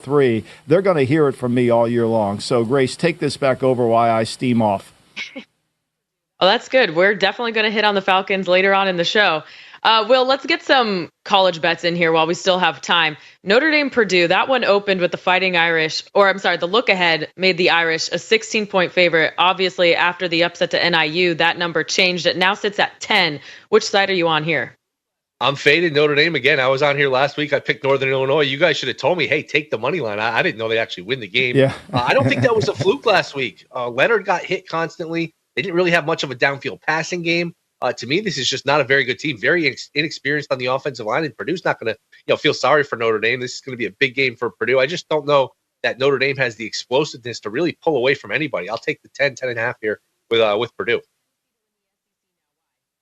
3, they're going to hear it from me all year long. So, Grace, take this back over while I steam off. Well, that's good. We're definitely going to hit on the Falcons later on in the show. Will, let's get some college bets in here while we still have time. Notre Dame Purdue, that one opened with the Fighting Irish, the look ahead made the Irish a 16-point favorite. Obviously, after the upset to NIU, that number changed. It now sits at 10. Which side are you on here? I'm faded Notre Dame again. I was on here last week. I picked Northern Illinois. You guys should have told me, hey, take the money line. I didn't know they'd actually win the game. Yeah. I don't think that was a fluke last week. Leonard got hit constantly. They didn't really have much of a downfield passing game. To me, this is just not a very good team. Very inexperienced on the offensive line, and Purdue's not going to feel sorry for Notre Dame. This is going to be a big game for Purdue. I just don't know that Notre Dame has the explosiveness to really pull away from anybody. I'll take the 10.5 here with Purdue.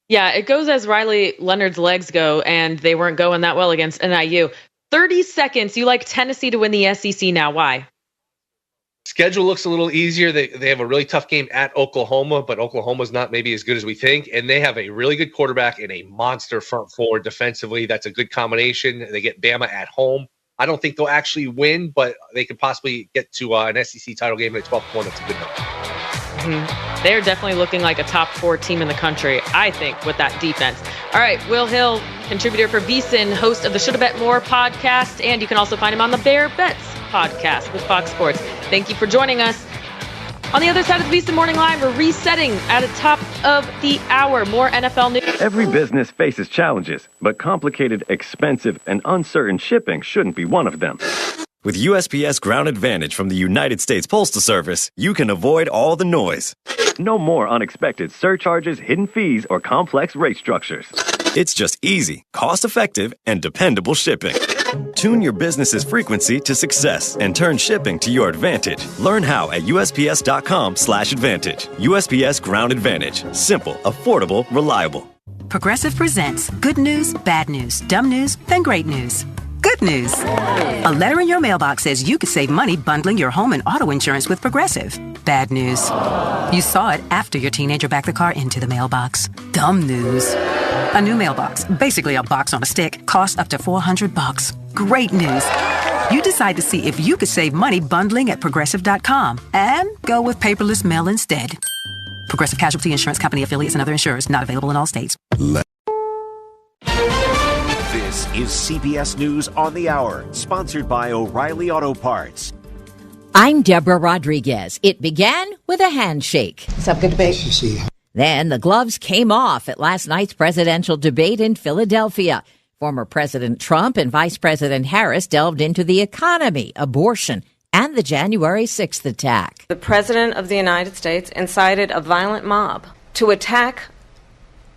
Yeah, it goes as Riley Leonard's legs go, and they weren't going that well against NIU. 30 seconds. You like Tennessee to win the SEC now. Why? Schedule looks a little easier. They have a really tough game at Oklahoma, but Oklahoma's not maybe as good as we think. And they have a really good quarterback and a monster front four defensively. That's a good combination. They get Bama at home. I don't think they'll actually win, but they could possibly get to an SEC title game at 12-1. That's a good number. Mm-hmm. They're definitely looking like a top 4 team in the country, I think, with that defense. All right, Will Hill, contributor for VSiN, host of the Shoulda Bet More podcast, and you can also find him on the Bear Bets podcast with Fox Sports. Thank you for joining us. On the other side of the VSiN Morning Line, we're resetting at the top of the hour. More NFL news. Every business faces challenges, but complicated, expensive, and uncertain shipping shouldn't be one of them. With USPS Ground Advantage from the United States Postal Service, you can avoid all the noise. No more unexpected surcharges, hidden fees, or complex rate structures. It's just easy, cost-effective, and dependable shipping. Tune your business's frequency to success and turn shipping to your advantage. Learn how at USPS.com/advantage. USPS Ground Advantage. Simple, affordable, reliable. Progressive presents good news, bad news, dumb news, then great news. Good news. A letter in your mailbox says you could save money bundling your home and auto insurance with Progressive. Bad news. You saw it after your teenager backed the car into the mailbox. Dumb news. A new mailbox, basically a box on a stick, costs up to $400. Great news. You decide to see if you could save money bundling at Progressive.com and go with paperless mail instead. Progressive Casualty Insurance Company affiliates and other insurers not available in all states. This is CBS News on the Hour, sponsored by O'Reilly Auto Parts. I'm Deborah Rodriguez. It began with a handshake. What's up? Good debate. Then the gloves came off at last night's presidential debate in Philadelphia. Former President Trump and Vice President Harris delved into the economy, abortion, and the January 6th attack. The President of the United States incited a violent mob to attack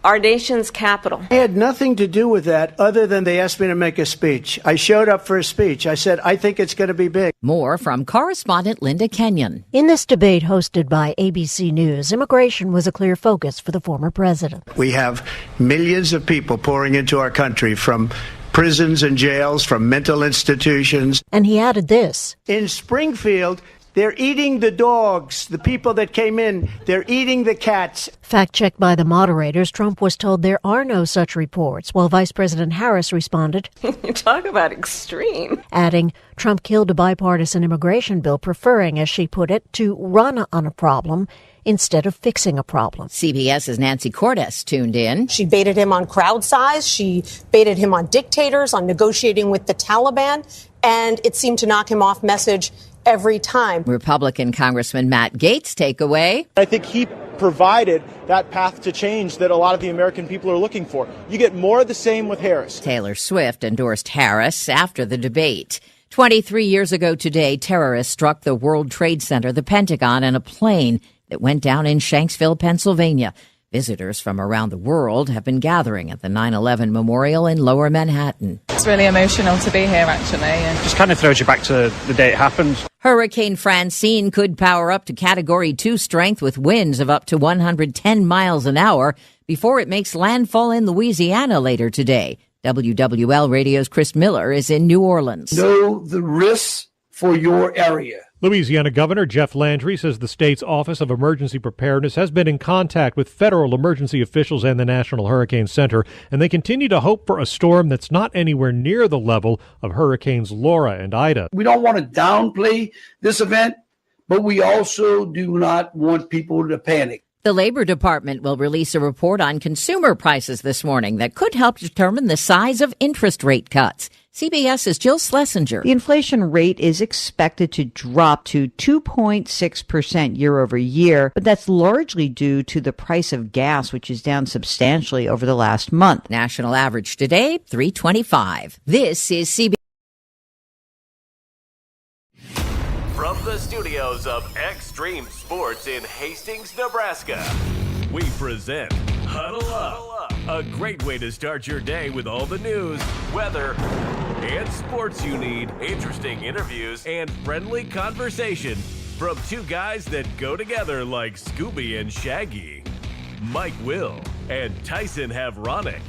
our nation's capital. I had nothing to do with that other than they asked me to make a speech. I showed up for a speech. I said, I think it's going to be big. More from correspondent Linda Kenyon. In this debate hosted by ABC News, immigration was a clear focus for the former president. We have millions of people pouring into our country from prisons and jails, from mental institutions. And he added this. In Springfield, they're eating the dogs, the people that came in. They're eating the cats. Fact checked by the moderators, Trump was told there are no such reports, while Vice President Harris responded, You talk about extreme. Adding, Trump killed a bipartisan immigration bill, preferring, as she put it, to run on a problem instead of fixing a problem. CBS's Nancy Cordes tuned in. She baited him on crowd size. She baited him on dictators, on negotiating with the Taliban, and it seemed to knock him off message every time. Republican Congressman Matt Gaetz' takeaway. I think he provided that path to change that a lot of the American people are looking for. You get more of the same with Harris. Taylor Swift endorsed Harris after the debate. 23 years ago today, terrorists struck the World Trade Center, the Pentagon, and a plane that went down in Shanksville, Pennsylvania. Visitors from around the world have been gathering at the 9/11 Memorial in Lower Manhattan. It's really emotional to be here, actually. And just kind of throws you back to the day it happened. Hurricane Francine could power up to Category 2 strength with winds of up to 110 miles an hour before it makes landfall in Louisiana later today. WWL Radio's Chris Miller is in New Orleans. Know the risks for your area. Louisiana Governor Jeff Landry says the state's Office of Emergency Preparedness has been in contact with federal emergency officials and the National Hurricane Center, and they continue to hope for a storm that's not anywhere near the level of Hurricanes Laura and Ida. We don't want to downplay this event, but we also do not want people to panic. The Labor Department will release a report on consumer prices this morning that could help determine the size of interest rate cuts. CBS's Jill Schlesinger. The inflation rate is expected to drop to 2.6% year over year, but that's largely due to the price of gas, which is down substantially over the last month. National average today, $3.25. This is CBS. From the studios of Extreme Sports in Hastings, Nebraska, we present Huddle Up, a great way to start your day with all the news, weather, and sports you need, interesting interviews, and friendly conversation from two guys that go together like Scooby and Shaggy, Mike Will and Tyson Havronic.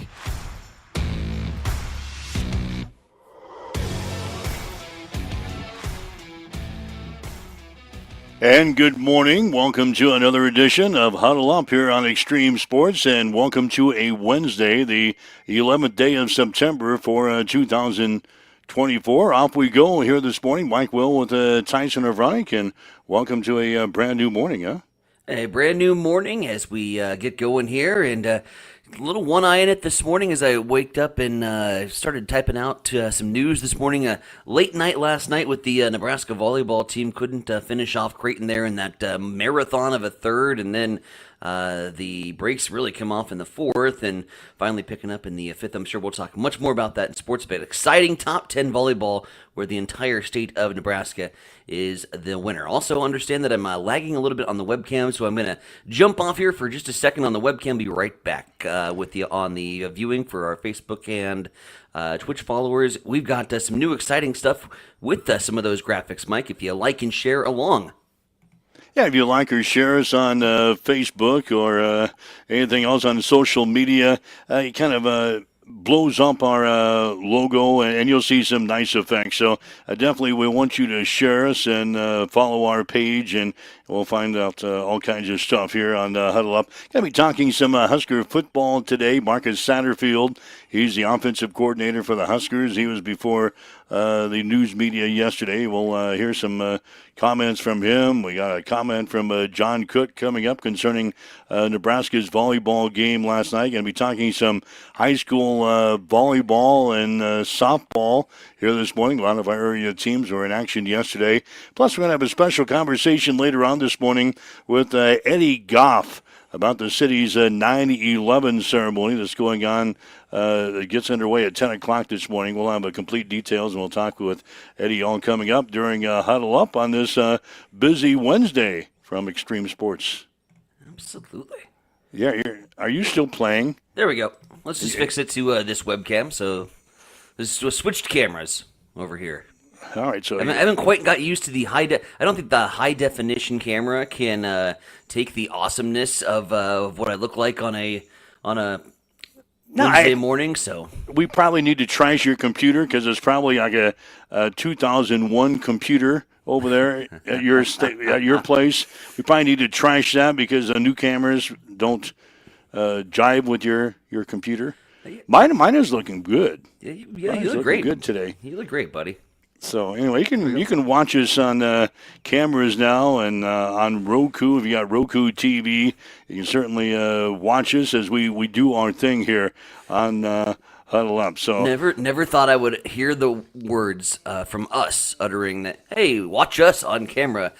And good morning. Welcome to another edition of Huddle Up here on Extreme Sports, and welcome to a Wednesday, the 11th day of September for 2024. Off we go here this morning. Mike Will with Tyson Havronic, and welcome to a brand new morning, huh? A brand new morning as we get going here, and a little one eye in it this morning as I waked up and started typing out some news this morning. Late night last night with the Nebraska volleyball team, couldn't finish off Creighton there in that marathon of a third, and then the breaks really come off in the fourth and finally picking up in the fifth. I'm sure we'll talk much more about that in sports, but exciting top 10 volleyball where the entire state of Nebraska is the winner. Also understand that I'm lagging a little bit on the webcam, so I'm going to jump off here for just a second on the webcam. Be right back with you on the viewing for our Facebook and Twitch followers. We've got some new exciting stuff with some of those graphics, Mike, if you like and share along. Yeah, if you like or share us on Facebook or anything else on social media, it kind of blows up our logo, and you'll see some nice effects. So definitely we want you to share us and follow our page, and we'll find out all kinds of stuff here on Huddle Up. Going to be talking some Husker football today. Marcus Satterfield, he's the offensive coordinator for the Huskers. He was before the news media yesterday. We'll hear some comments from him. We got a comment from John Cook coming up concerning Nebraska's volleyball game last night. Going to be talking some high school volleyball and softball here this morning. A lot of our area teams were in action yesterday. Plus, we're going to have a special conversation later on this morning with Eddie Goff about the city's 9/11 ceremony that's going on. It gets underway at 10 o'clock this morning. We'll have complete details, and we'll talk with Eddie all coming up during Huddle Up on this busy Wednesday from Extreme Sports. Absolutely. Yeah, are you still playing? There we go. Let's just fix it to this webcam. So this switched cameras over here. All right, so I haven't quite got used to the I don't think the high definition camera can take the awesomeness of what I look like on a Wednesday morning. So we probably need to trash your computer because it's probably like a 2001 computer over there at your place. We probably need to trash that because the new cameras don't jive with your computer. Mine is looking good. Yeah, you look great. Good today. You look great, buddy. So anyway, you can watch us on cameras now and on Roku. If you got Roku TV, you can certainly watch us as we do our thing here on Huddle Up. So never thought I would hear the words from us uttering that. Hey, watch us on camera.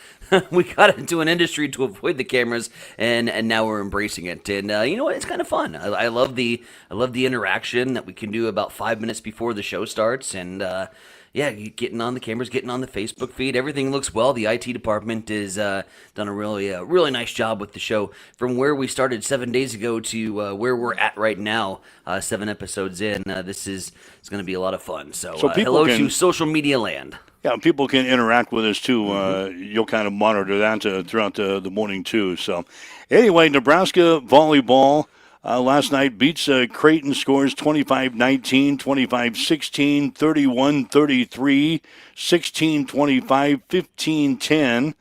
We got into an industry to avoid the cameras, and now we're embracing it. And you know what? It's kind of fun. I love the interaction that we can do about 5 minutes before the show starts, and getting on the cameras, getting on the Facebook feed. Everything looks well. The IT department has done a really nice job with the show. From where we started 7 days ago to where we're at right now, 7 episodes in, this is going to be a lot of fun. So hello to social media land. Yeah, people can interact with us, too. You'll kind of monitor that throughout the morning, too. So, anyway, Nebraska volleyball last night beats Creighton, scores 25-19, 25-16, 31-33, 16-25, 15-10.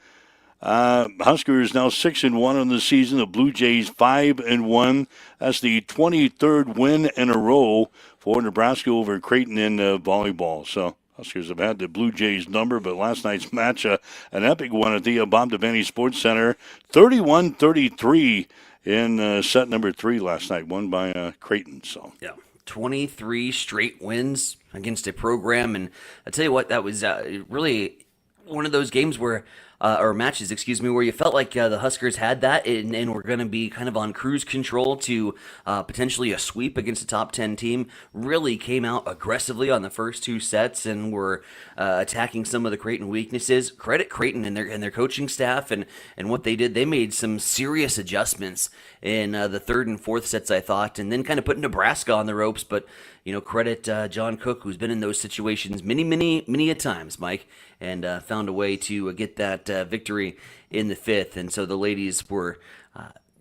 Huskers now 6-1 on the season. The Blue Jays 5-1. That's the 23rd win in a row for Nebraska over Creighton in volleyball. So Huskers have had the Blue Jays number, but last night's match, an epic one at the Bob Devaney Sports Center, 31-33 in set number 3 last night, won by Creighton. So yeah, 23 straight wins against a program, and I tell you what, that was really one of those games where. Or matches, where you felt like the Huskers had that and were going to be kind of on cruise control to potentially a sweep against a top 10 team. Really came out aggressively on the first 2 sets and were attacking some of the Creighton weaknesses. Credit Creighton and their coaching staff and what they did. They made some serious adjustments in the 3rd and 4th sets, I thought, and then kind of put Nebraska on the ropes. But credit John Cook, who's been in those situations many a times, Mike, and found a way to get that victory in the 5th. And so the ladies were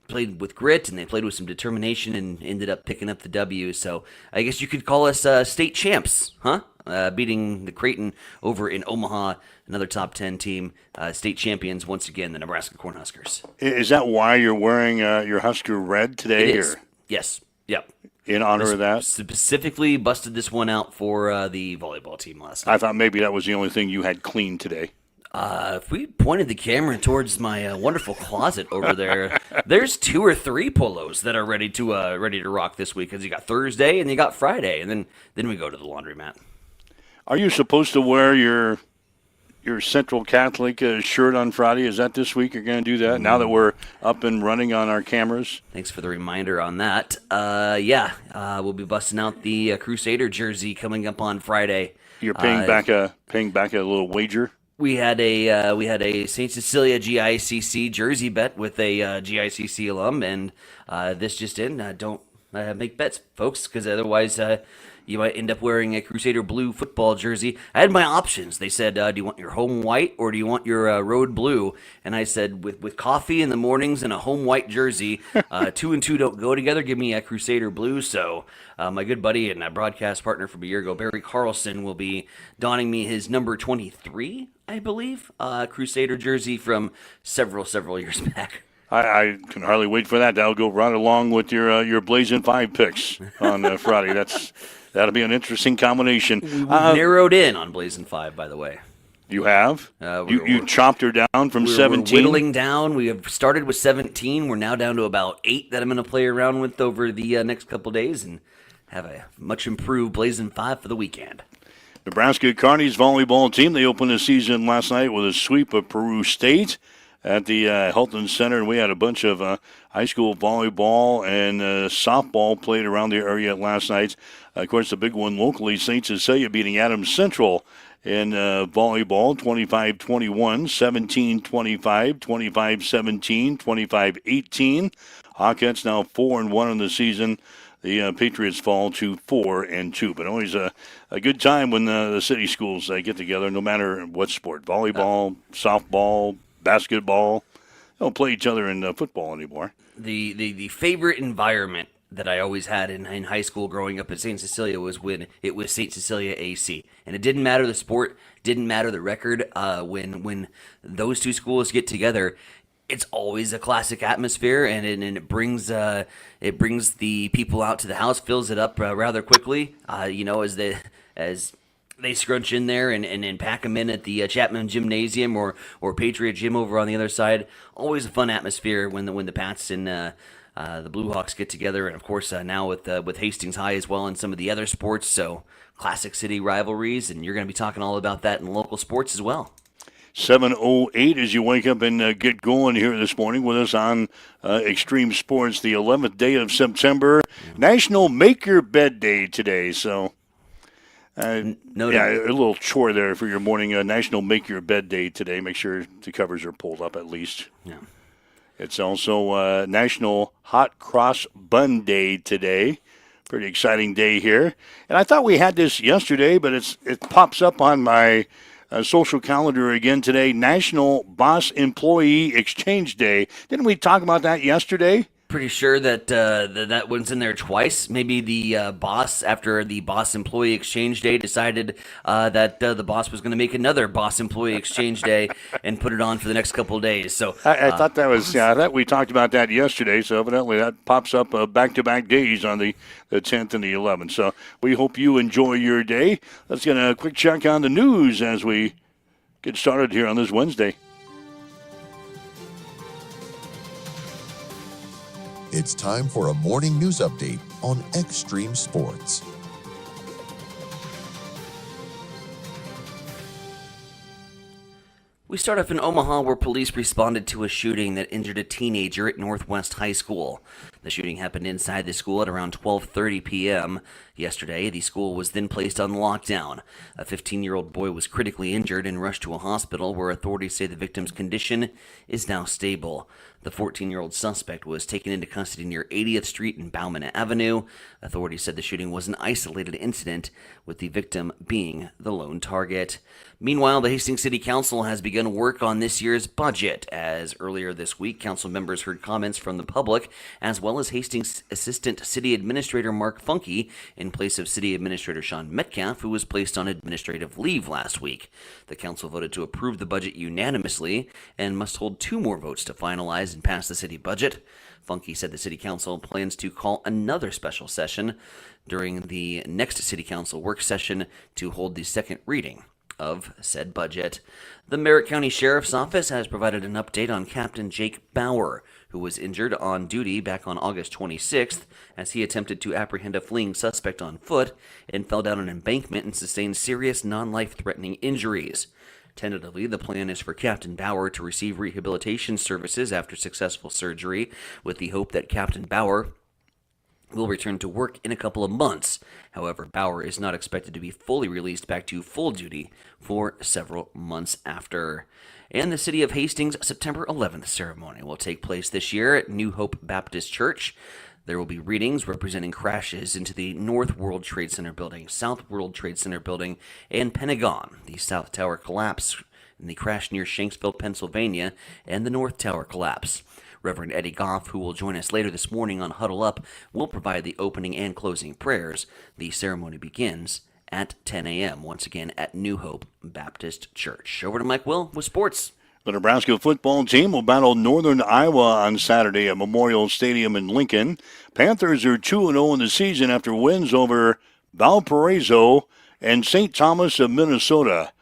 played with grit and they played with some determination and ended up picking up the W. So I guess you could call us state champs, huh? Beating the Creighton over in Omaha, another top 10 team, state champions once again, the Nebraska Cornhuskers. Is that why you're wearing your Husker red today? It is. Yes. Yep. In honor of that? Specifically busted this one out for the volleyball team last night. I thought maybe that was the only thing you had clean today. If we pointed the camera towards my wonderful closet over there, there's 2 or 3 polos that are ready to rock this week. Because you got Thursday and you got Friday, and then we go to the laundromat. Are you supposed to wear your Central Catholic shirt on Friday? Is that this week you're going to do that, now that we're up and running on our cameras? Thanks for the reminder on that. We'll be busting out the Crusader jersey coming up on Friday. You're paying back a little wager? We had a St. Cecilia GICC jersey bet with a GICC alum, and this just in. Don't make bets, folks, because otherwise you might end up wearing a Crusader blue football jersey. I had my options. They said, do you want your home white or do you want your road blue? And I said, with coffee in the mornings and a home white jersey, 2 and 2 don't go together. Give me a Crusader blue. So my good buddy and broadcast partner from a year ago, Barry Carlson, will be donning me his number 23, I believe, Crusader jersey from several years back. I can hardly wait for that. That'll go right along with your Blazing 5 picks on Friday. That'll be an interesting combination. We've narrowed in on Blazing 5, by the way. You have? You chopped her down from 17? We're whittling down. We have started with 17. We're now down to about 8 that I'm going to play around with over the next couple days and have a much improved Blazing 5 for the weekend. Nebraska Carney's volleyball team, they opened the season last night with a sweep of Peru State at the Hilton Center, and we had a bunch of high school volleyball and softball played around the area last night. Of course, the big one locally, St. Cecilia beating Adams Central in volleyball, 25-21, 17-25, 25-17, 25-18. Hawkettes now 4-1 in the season. The Patriots fall to 4-2, but always a good time when the city schools get together, no matter what sport, volleyball, softball, basketball. They don't play each other in football anymore. The favorite environment that I always had in high school growing up at St. Cecilia was when it was St. Cecilia AC. And it didn't matter the sport, didn't matter the record. When those two schools get together, it's always a classic atmosphere, and it brings the people out to the house, fills it up rather quickly. As they scrunch in there and pack them in at the Chapman Gymnasium or Patriot Gym over on the other side. Always a fun atmosphere when the Pats and the Blue Hawks get together, and of course now with Hastings High as well and some of the other sports. So classic city rivalries, and you're going to be talking all about that in local sports as well. 7:08 as you wake up and get going here this morning with us on Extreme Sports, the 11th day of September, National Make Your Bed Day today. So, a little chore there for your morning. National Make Your Bed Day today. Make sure the covers are pulled up at least. Yeah. It's also National Hot Cross Bun Day today. Pretty exciting day here. And I thought we had this yesterday, but it pops up on my social calendar again today, National Boss Employee Exchange Day. Didn't we talk about that yesterday? pretty sure that that one's in there twice. Maybe the boss, after the boss employee exchange day, decided that the boss was going to make another boss employee exchange day and put it on for the next couple of days. So I thought that was, I thought we talked about that yesterday. So evidently that pops up back-to-back days on the 10th and the 11th. So we hope you enjoy your day. Let's get a quick check on the news as we get started here on this Wednesday. It's time for a morning news update on Extreme Sports. We start off in Omaha, where police responded to a shooting that injured a teenager at Northwest High School. The shooting happened inside the school at around 12:30 p.m. Yesterday, the school was then placed on lockdown. A 15-year-old boy was critically injured and rushed to a hospital where authorities say the victim's condition is now stable. The 14-year-old suspect was taken into custody near 80th Street and Bauman Avenue. Authorities said the shooting was an isolated incident, with the victim being the lone target. Meanwhile, the Hastings City Council has begun work on this year's budget, as earlier this week, council members heard comments from the public, as well as Hastings Assistant City Administrator Mark Funke, in place of City Administrator Sean Metcalf, who was placed on administrative leave last week. The council voted to approve the budget unanimously and must hold 2 more votes to finalize and pass the city budget. Funke said the city council plans to call another special session during the next city council work session to hold the second reading of said budget. The Merritt County Sheriff's Office has provided an update on Captain Jake Bauer, who was injured on duty back on August 26th as he attempted to apprehend a fleeing suspect on foot and fell down an embankment and sustained serious non-life-threatening injuries. Tentatively, the plan is for Captain Bauer to receive rehabilitation services after successful surgery, with the hope that Captain Bauer will return to work in a couple of months. However, Bauer is not expected to be fully released back to full duty for several months after. And the City of Hastings September 11th ceremony will take place this year at New Hope Baptist Church. There will be readings representing crashes into the North World Trade Center building, South World Trade Center building, and Pentagon, the South Tower collapse in the crash near Shanksville, Pennsylvania, and the North Tower collapse. Reverend Eddie Goff, who will join us later this morning on Huddle Up, will provide the opening and closing prayers. The ceremony begins at 10 a.m., once again at New Hope Baptist Church. Over to Mike Will with sports. The Nebraska football team will battle Northern Iowa on Saturday at Memorial Stadium in Lincoln. Panthers are 2-0 in the season after wins over Valparaiso and St. Thomas of Minnesota.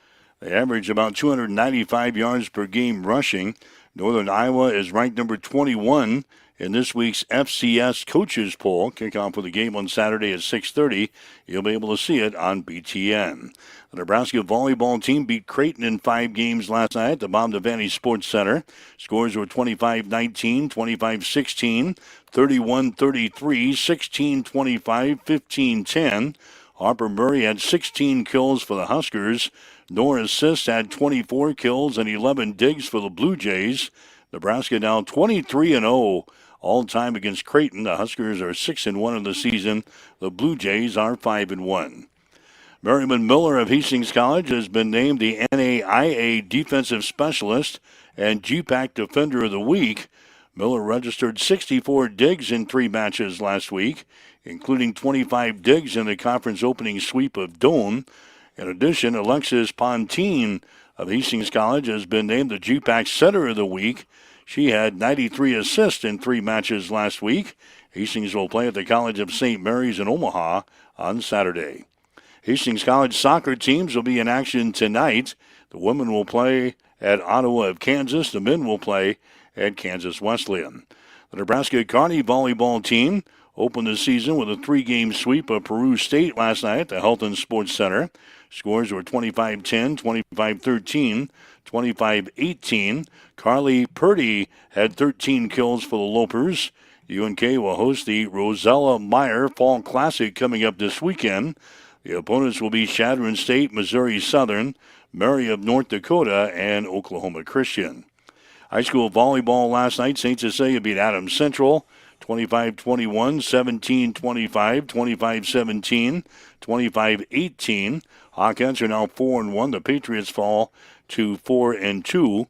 They average about 295 yards per game rushing. Northern Iowa is ranked number 21 in this week's FCS coaches poll. Kickoff for the game on Saturday at 6:30. You'll be able to see it on BTN. The Nebraska volleyball team beat Creighton in 5 games last night at the Bob Devaney Sports Center. Scores were 25-19, 25-16, 31-33, 16-25, 15-10. Harper Murray had 16 kills for the Huskers. Norris Siss had 24 kills and 11 digs for the Blue Jays. Nebraska now 23-0 all-time against Creighton. The Huskers are 6-1 in the season. The Blue Jays are 5-1. Merriman Miller of Hastings College has been named the NAIA Defensive Specialist and GPAC Defender of the Week. Miller registered 64 digs in 3 matches last week, including 25 digs in the conference opening sweep of Doane. In addition, Alexis Pontine of Hastings College has been named the GPAC Center of the Week. She had 93 assists in 3 matches last week. Hastings will play at the College of St. Mary's in Omaha on Saturday. Hastings College soccer teams will be in action tonight. The women will play at Ottawa of Kansas. The men will play at Kansas Wesleyan. The Nebraska Kearney volleyball team opened the season with a 3-game sweep of Peru State last night at the Health Sports Center. Scores were 25-10, 25-13, 25-18. Carly Purdy had 13 kills for the Lopers. UNK will host the Rosella Meyer Fall Classic coming up this weekend. The opponents will be Chadron State, Missouri Southern, Mary of North Dakota, and Oklahoma Christian. High school volleyball last night, St. Cecilia beat Adams Central 25-21, 17-25, 25-17, 25-18. Hawkins are now 4-1. The Patriots fall to 4-2.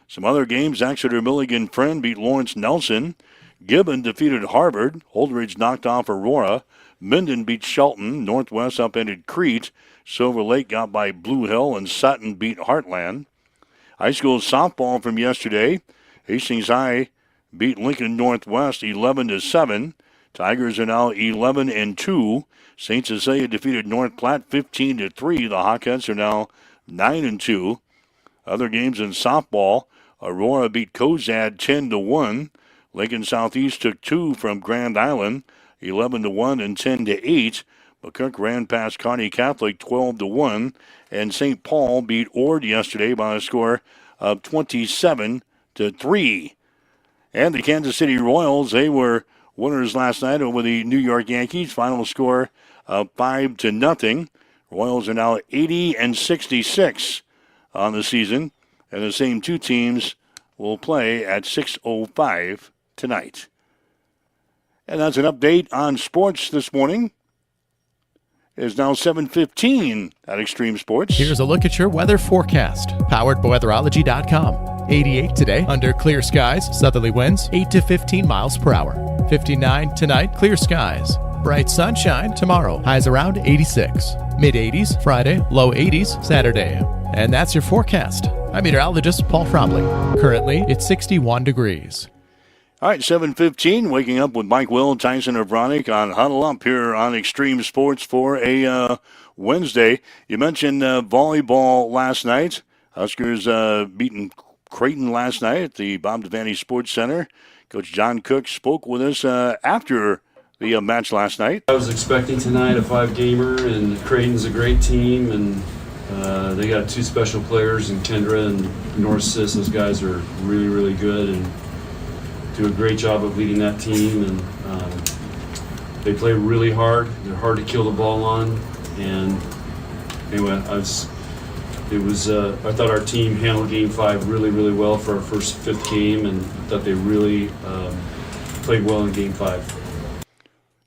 Some other games, Exeter Milligan Friend beat Lawrence Nelson. Gibbon defeated Harvard. Holdridge knocked off Aurora. Minden beat Shelton. Northwest upended Crete. Silver Lake got by Blue Hill, and Sutton beat Heartland. High school softball from yesterday. Hastings High beat Lincoln Northwest 11-7. Tigers are now 11-2. St. Cecilia defeated North Platte 15-3. The Hawkettes are now 9-2. Other games in softball. Aurora beat Cozad 10-1. Lincoln Southeast took 2 from Grand Island, 11-1 and 10-8. McCook ran past Kearney Catholic 12-1, and St. Paul beat Ord yesterday by a score of 27-3. And the Kansas City Royals, they were winners last night over the New York Yankees. Final score of 5-0. Royals are now 80-66 on the season, and the same two teams will play at 6:05 tonight. And that's an update on sports this morning. It is now 7:15 at Extreme Sports. Here's a look at your weather forecast, powered by weatherology.com. 88 today, under clear skies, southerly winds 8 to 15 miles per hour. 59 tonight, clear skies. Bright sunshine tomorrow, highs around 86. Mid-80s Friday, low 80s Saturday. And that's your forecast. I'm meteorologist Paul Fromley. Currently, it's 61 degrees. All right, 7:15, waking up with Mike Will, Tyson Avronic on Huddle Up here on Extreme Sports for a Wednesday. You mentioned volleyball last night. Huskers beating Creighton last night at the Bob Devaney Sports Center. Coach John Cook spoke with us after the match last night. I was expecting tonight a 5-gamer, and Creighton's a great team, and they got 2 special players in Kendra and Norsis. Those guys are really, really good and do a great job of leading that team. And they play really hard. They're hard to kill the ball on. And anyway, I thought our team handled Game 5 really, really well for our first 5th game, and I thought they really played well in Game 5.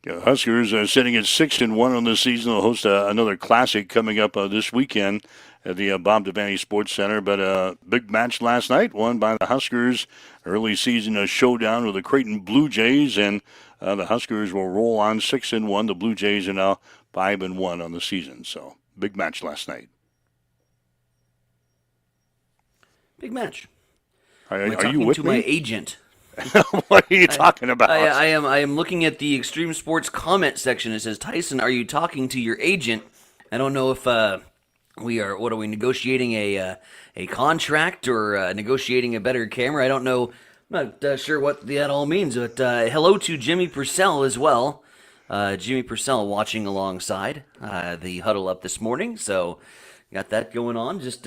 Yeah, Huskers are sitting at 6-1 on the season. They'll host another classic coming up this weekend at the Bob Devaney Sports Center. But a big match last night, won by the Huskers. Early season showdown with the Creighton Blue Jays, and the Huskers will roll on 6-1. The Blue Jays are now 5-1 on the season. So big match last night. Big match. Are you with me? My agent. What are you talking about? I am looking at the Extreme Sports comment section. It says, Tyson, are you talking to your agent? I don't know if we are. What are we negotiating, a contract or negotiating a better camera? I don't know. I'm not sure what that all means. But hello to Jimmy Purcell as well. Jimmy Purcell watching alongside the Huddle Up this morning. So got that going on. Just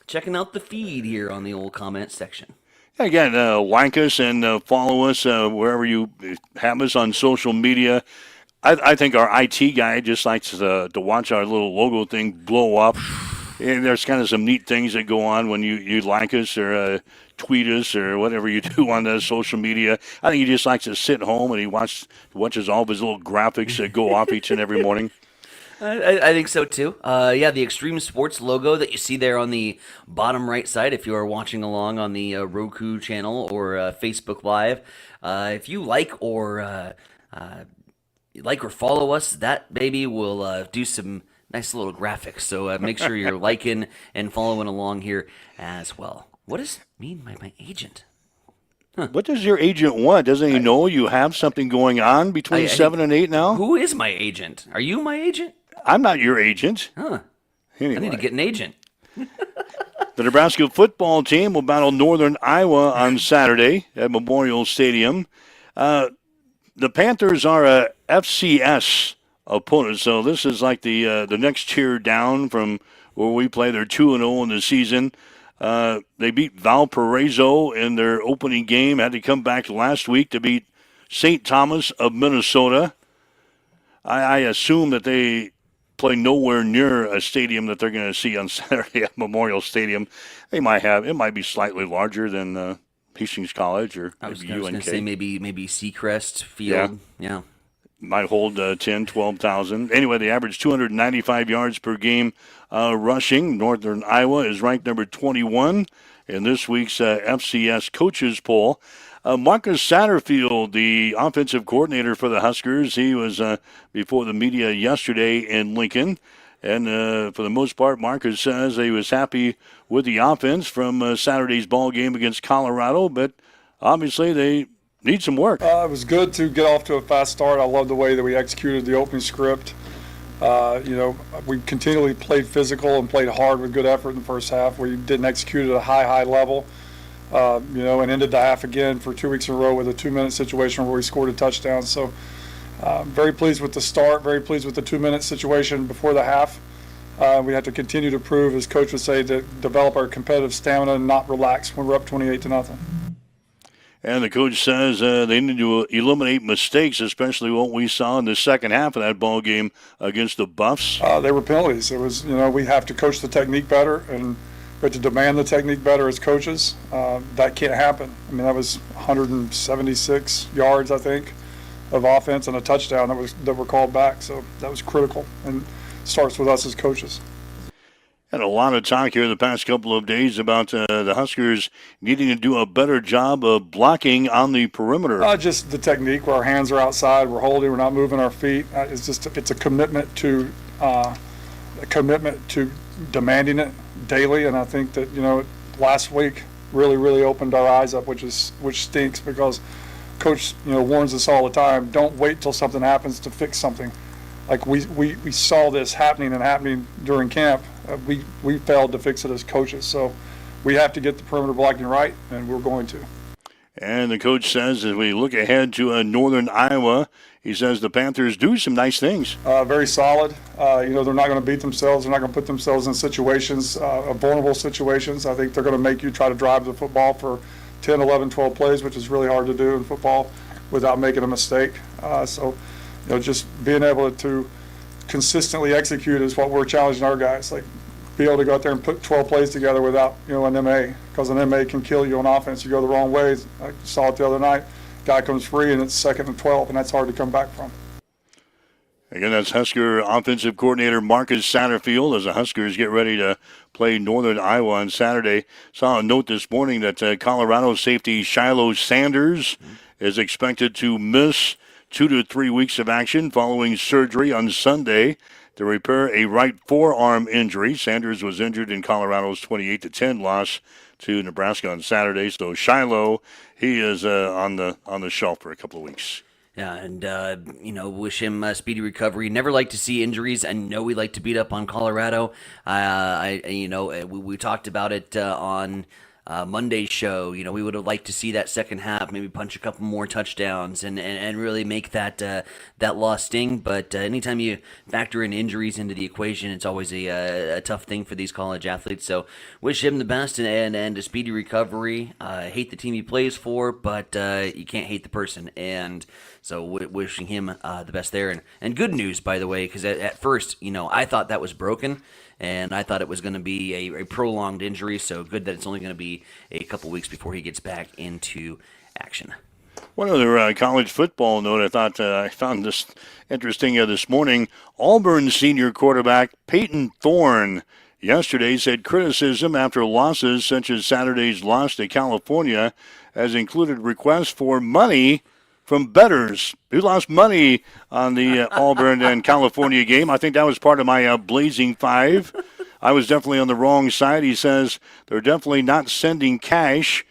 checking out the feed here on the old comment section. Again, like us and follow us wherever you have us on social media. I think our IT guy just likes to watch our little logo thing blow up. And there's kind of some neat things that go on when you like us or tweet us or whatever you do on the social media. I think he just likes to sit home and he watches all of his little graphics that go off each and every morning. I think so too. Yeah, the Extreme Sports logo that you see there on the bottom right side, if you are watching along on the Roku channel or Facebook Live, if you like or follow us, that baby will do some nice little graphics. So make sure you're liking and following along here as well. What does it mean by my agent? Huh. What does your agent want? Doesn't he know you have something going on between 7 and 8 now? Who is my agent? Are you my agent? I'm not your agent. Huh. Anyway. I need to get an agent. The Nebraska football team will battle Northern Iowa on Saturday at Memorial Stadium. The Panthers are a FCS opponent, so this is like the next tier down from where we play. They're 2-0 in the season. They beat Valparaiso in their opening game, had to come back last week to beat St. Thomas of Minnesota. I assume that they play nowhere near a stadium that they're going to see on Saturday at Memorial Stadium. It might be slightly larger than Hastings College or I was maybe UNK. going to say maybe Seacrest Field. Yeah. might hold 10, 12,000. Anyway, they average 295 yards per game rushing. Northern Iowa is ranked number 21 in this week's FCS coaches poll. Marcus Satterfield, the offensive coordinator for the Huskers, he was before the media yesterday in Lincoln. And for the most part, Marcus says he was happy with the offense from Saturday's ball game against Colorado, but obviously they need some work. It was good to get off to a fast start. I love the way that we executed the opening script. We continually played physical and played hard with good effort in the first half. We didn't execute at a high level, and ended the half again for 2 weeks in a row with a 2-minute situation where we scored a touchdown. So very pleased with the start, very pleased with the 2-minute situation before the half. We have to continue to prove, as Coach would say, to develop our competitive stamina and not relax when we're up 28-0. And the coach says they need to eliminate mistakes, especially what we saw in the second half of that ball game against the Buffs. They were penalties. It was, we have to coach the technique better, and we have to demand the technique better as coaches. That can't happen. I mean, that was 176 yards, I think, of offense and a touchdown that were called back. So that was critical, and starts with us as coaches. Had a lot of talk here the past couple of days about the Huskers needing to do a better job of blocking on the perimeter. Just the technique, where our hands are outside, we're holding, we're not moving our feet. It's a commitment to demanding it daily, and I think that last week really opened our eyes up, which stinks, because Coach warns us all the time: don't wait till something happens to fix something. Like we saw this happening during camp. We failed to fix it as coaches. So we have to get the perimeter blocking right, and we're going to. And the coach says, as we look ahead to Northern Iowa, he says the Panthers do some nice things. Very solid. They're not going to beat themselves. They're not going to put themselves in situations, vulnerable situations. I think they're going to make you try to drive the football for 10, 11, 12 plays, which is really hard to do in football without making a mistake. Just being able to consistently execute is what we're challenging our guys. Like, be able to go out there and put 12 plays together without, an MA, because an MA can kill you on offense. You go the wrong way. I saw it the other night. Guy comes free, and it's 2nd and 12, and that's hard to come back from. Again, that's Husker offensive coordinator Marcus Satterfield as the Huskers get ready to play Northern Iowa on Saturday. Saw a note this morning that Colorado safety Shiloh Sanders is expected to miss 2 to 3 weeks of action following surgery on Sunday to repair a right forearm injury. Sanders was injured in Colorado's 28-10 loss to Nebraska on Saturday. So Shiloh, he is on the shelf for a couple of weeks. Yeah, and, wish him a speedy recovery. Never like to see injuries. I know we like to beat up on Colorado. We talked about it on Monday's show. We would have liked to see that second half, maybe punch a couple more touchdowns and really make that loss sting. But anytime you factor in injuries into the equation, it's always a tough thing for these college athletes. So wish him the best and a speedy recovery. Hate the team he plays for, but you can't hate the person. And so wishing him the best there. And good news, by the way, because at first, I thought that was broken. And I thought it was going to be a prolonged injury, so good that it's only going to be a couple weeks before he gets back into action. One other college football note I thought I found this interesting this morning. Auburn senior quarterback Peyton Thorne yesterday said criticism after losses such as Saturday's loss to California has included requests for money from bettors who lost money on the Auburn and California game. I think that was part of my Blazing Five. I was definitely on the wrong side. He says they're definitely not sending cash.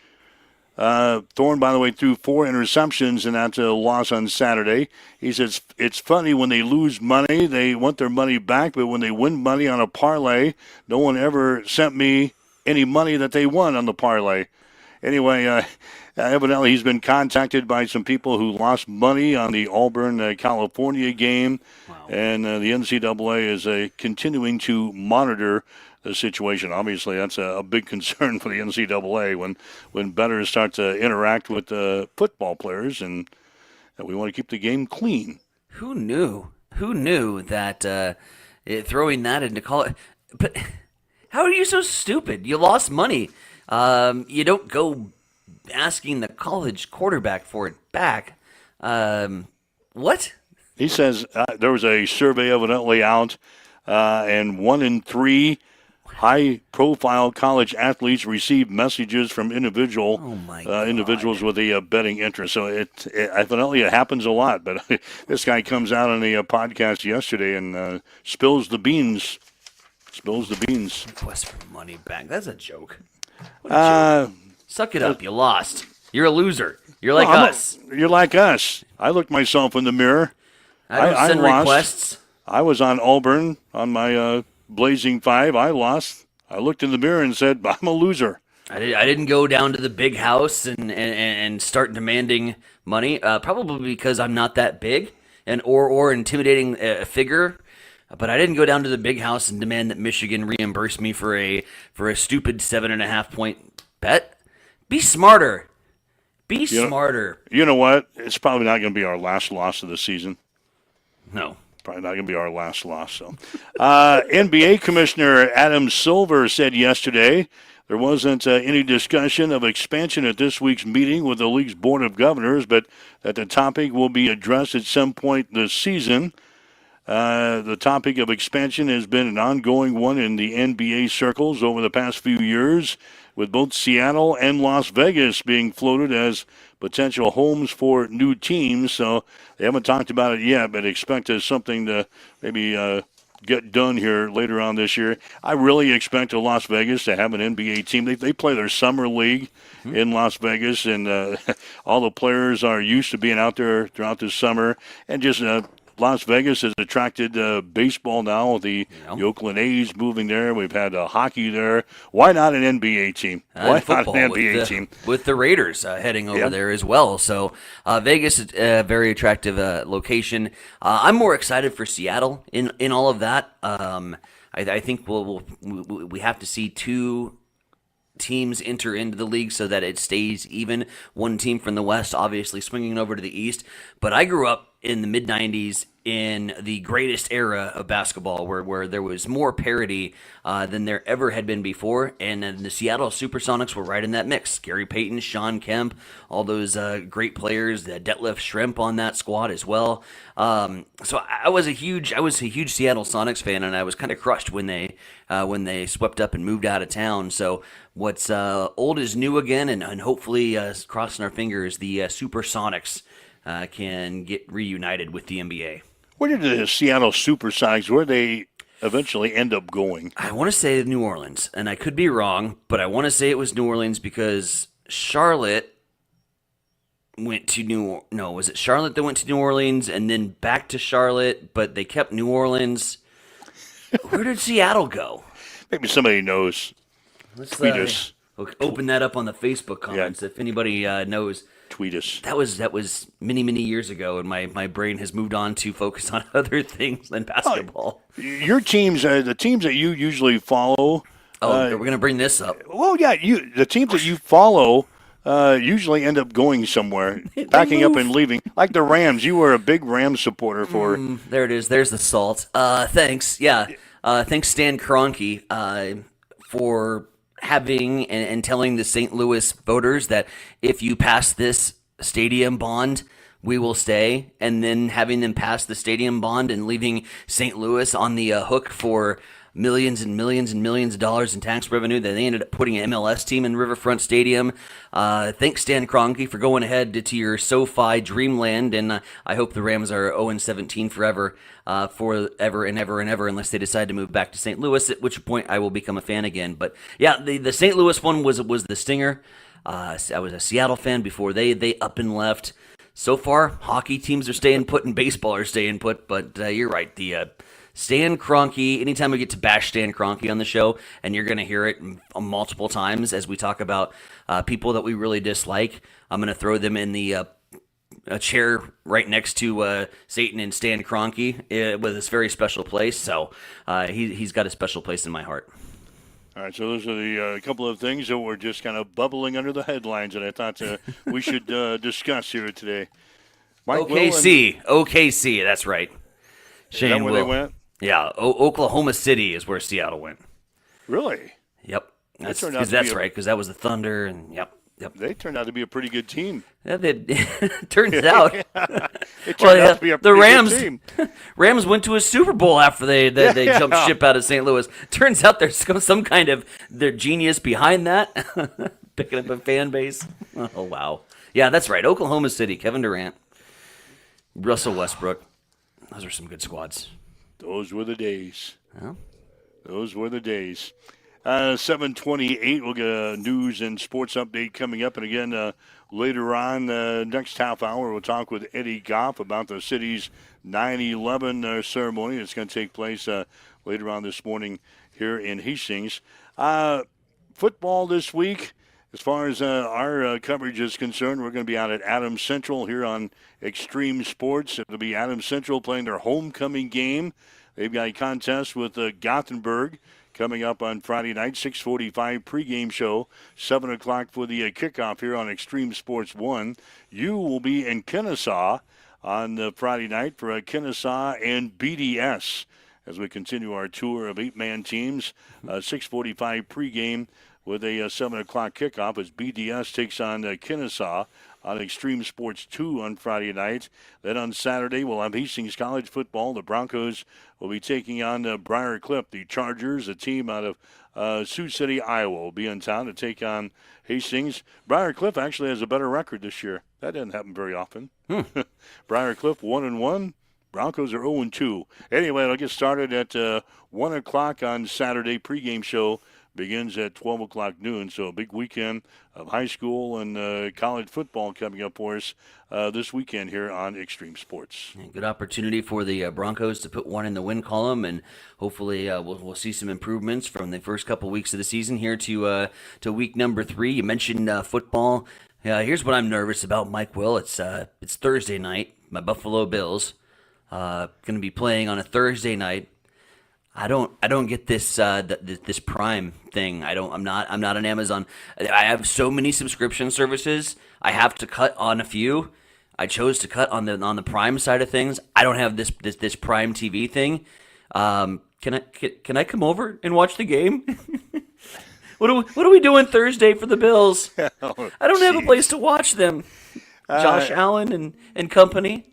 Thorne, by the way, threw 4 interceptions in that loss on Saturday. He says it's funny when they lose money, they want their money back, but when they win money on a parlay, no one ever sent me any money that they won on the parlay. Anyway, evidently he's been contacted by some people who lost money on the Auburn-California game. Wow. And the NCAA is continuing to monitor the situation. Obviously, that's a big concern for the NCAA when bettors start to interact with football players, and we want to keep the game clean. Who knew? Who knew that throwing that into college? But how are you so stupid? You lost money. You don't go asking the college quarterback for it back. What? He says there was a survey evidently out, and 1 in 3 high-profile college athletes receive messages from individuals with a betting interest. So it evidently it happens a lot. But this guy comes out on a podcast yesterday and spills the beans. Request for money back. That's a joke. What a joke. Suck it up. You lost. You're a loser. You're like us. You're like us. I looked myself in the mirror. I don't send requests. I was on Auburn on my Blazing 5. I lost. I looked in the mirror and said, I'm a loser. I didn't go down to the big house and start demanding money, probably because I'm not that big or intimidating figure. But I didn't go down to the big house and demand that Michigan reimburse me for a stupid 7.5 point bet. Be smarter. Be smarter. You know what? It's probably not going to be our last loss of the season. No. Probably not going to be our last loss. So, NBA Commissioner Adam Silver said yesterday there wasn't any discussion of expansion at this week's meeting with the league's Board of Governors, but that the topic will be addressed at some point this season. The topic of expansion has been an ongoing one in the NBA circles over the past few years, with both Seattle and Las Vegas being floated as potential homes for new teams. So they haven't talked about it yet, but expect something to maybe get done here later on this year. I really expect Las Vegas to have an NBA team. They play their summer league in Las Vegas, and all the players are used to being out there throughout the summer, and just Las Vegas has attracted baseball now with the Oakland A's moving there. We've had hockey there. Why not an NBA team? Why not an NBA team? With the Raiders heading over there as well. So Vegas is a very attractive location. I'm more excited for Seattle in all of that. I think we have to see two teams enter into the league so that it stays even. One team from the West obviously swinging over to the East. But I grew up in the mid-'90s in the greatest era of basketball where there was more parity than there ever had been before, and the Seattle Supersonics were right in that mix. Gary Payton, Sean Kemp, all those great players, the Detlef Schrempf on that squad as well. So I was a huge Seattle Sonics fan, and I was kind of crushed when they swept up and moved out of town. So what's old is new again, and hopefully, crossing our fingers, the Supersonics can get reunited with the NBA. Where did the Seattle Supersonics, where they eventually end up going? I want to say New Orleans, and I could be wrong, but I want to say it was New Orleans because Charlotte went to was it Charlotte that went to New Orleans and then back to Charlotte, but they kept New Orleans. Where did Seattle go? Maybe somebody knows. Let's tweet us. Open that up on the Facebook comments if anybody knows. Tweet us. That was many years ago, and my brain has moved on to focus on other things than basketball. Your teams, the teams that you usually follow. We're going to bring this up. Well, yeah, the teams that you follow usually end up going somewhere, packing up and leaving. Like the Rams, you were a big Rams supporter for. There it is. There's the salt. Thanks. Yeah. Thanks, Stan Kroenke, for having and telling the St. Louis voters that if you pass this stadium bond, we will stay, and then having them pass the stadium bond and leaving St. Louis on the hook for millions and millions and millions of dollars in tax revenue that they ended up putting an MLS team in Riverfront Stadium. Thanks, Stan Kroenke, for going ahead to your SoFi dreamland, and I hope the Rams are 0-17 forever, forever and ever and ever, unless they decide to move back to St. Louis, at which point I will become a fan again. But yeah, the St. Louis one was the stinger. I was a Seattle fan before they up and left. So far, hockey teams are staying put and baseball are staying put, but you're right, the Stan Kroenke, anytime we get to bash Stan Kroenke on the show, and you're going to hear it multiple times as we talk about people that we really dislike, I'm going to throw them in the a chair right next to Satan and Stan Kroenke with this very special place. So he's got a special place in my heart. All right, so those are the couple of things that were just kind of bubbling under the headlines that I thought we should discuss here today. OKC, that's right. Shane, is that where they went? Yeah, Oklahoma City is where Seattle went. Really? Yep. That's right, because that was the Thunder, and yep. Yep. They turned out to be a pretty good team. Yeah, turns out. It turned out to be a the pretty Rams. good team. Rams went to a Super Bowl after they jumped ship out of St. Louis. Turns out there's some kind of their genius behind that, picking up a fan base. Oh wow, yeah, that's right. Oklahoma City, Kevin Durant, Russell Westbrook. Those are some good squads. Those were the days. Well, those were the days. 7:28. We'll get a news and sports update coming up, and again later on next half hour we'll talk with Eddie Goff about the city's 9/11 ceremony. It's going to take place later on this morning here in Hastings. Football this week. As far as our coverage is concerned, we're going to be out at Adams Central here on Extreme Sports. It'll be Adams Central playing their homecoming game. They've got a contest with Gothenburg coming up on Friday night, 6:45 pregame show, 7 o'clock for the kickoff here on Extreme Sports 1. You will be in Kennesaw on Friday night for Kennesaw and BDS as we continue our tour of 8-man teams. 6:45 pregame with a 7 o'clock kickoff as BDS takes on Kennesaw on Extreme Sports 2 on Friday night. Then on Saturday, we'll have Hastings College football. The Broncos will be taking on Briar Cliff. The Chargers, a team out of Sioux City, Iowa, will be in town to take on Hastings. Briar Cliff actually has a better record this year. That doesn't happen very often. Briar Cliff 1-1. Broncos are 0-2. Anyway, it'll get started at 1 o'clock on Saturday. Pregame show begins at 12 o'clock noon, so a big weekend of high school and college football coming up for us this weekend here on Extreme Sports. Yeah, good opportunity for the Broncos to put one in the win column, and hopefully we'll see some improvements from the first couple weeks of the season here to week number 3. You mentioned football. Here's what I'm nervous about, Mike Will. It's Thursday night. My Buffalo Bills going to be playing on a Thursday night. I don't get this this Prime thing. I'm not an Amazon. I have so many subscription services. I have to cut on a few. I chose to cut on the Prime side of things. I don't have this Prime TV thing. Can I come over and watch the game? What are we doing Thursday for the Bills? I don't have a place to watch them. Josh Allen and company.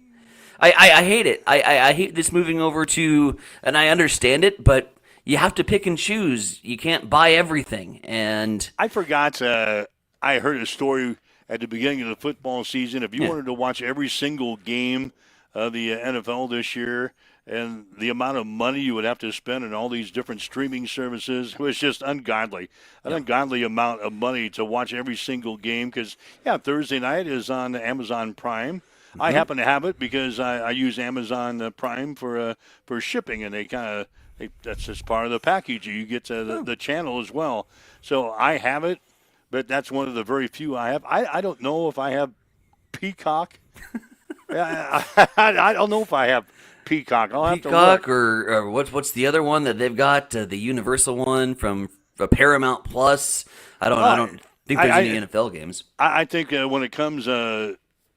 I hate it. I hate this moving over to, and I understand it, but you have to pick and choose. You can't buy everything. And I forgot, I heard a story at the beginning of the football season. If you wanted to watch every single game of the NFL this year and the amount of money you would have to spend on all these different streaming services, it was just ungodly. An ungodly amount of money to watch every single game because, Thursday night is on Amazon Prime. I happen to have it because I use Amazon Prime for shipping, and that's just part of the package. You get the channel as well. So I have it, but that's one of the very few I have. I don't know if I have Peacock. I don't know if I have Peacock. I'll have Peacock to look. or what's the other one that they've got? The Universal one from Paramount Plus. I don't think there's any NFL games. I think when it comes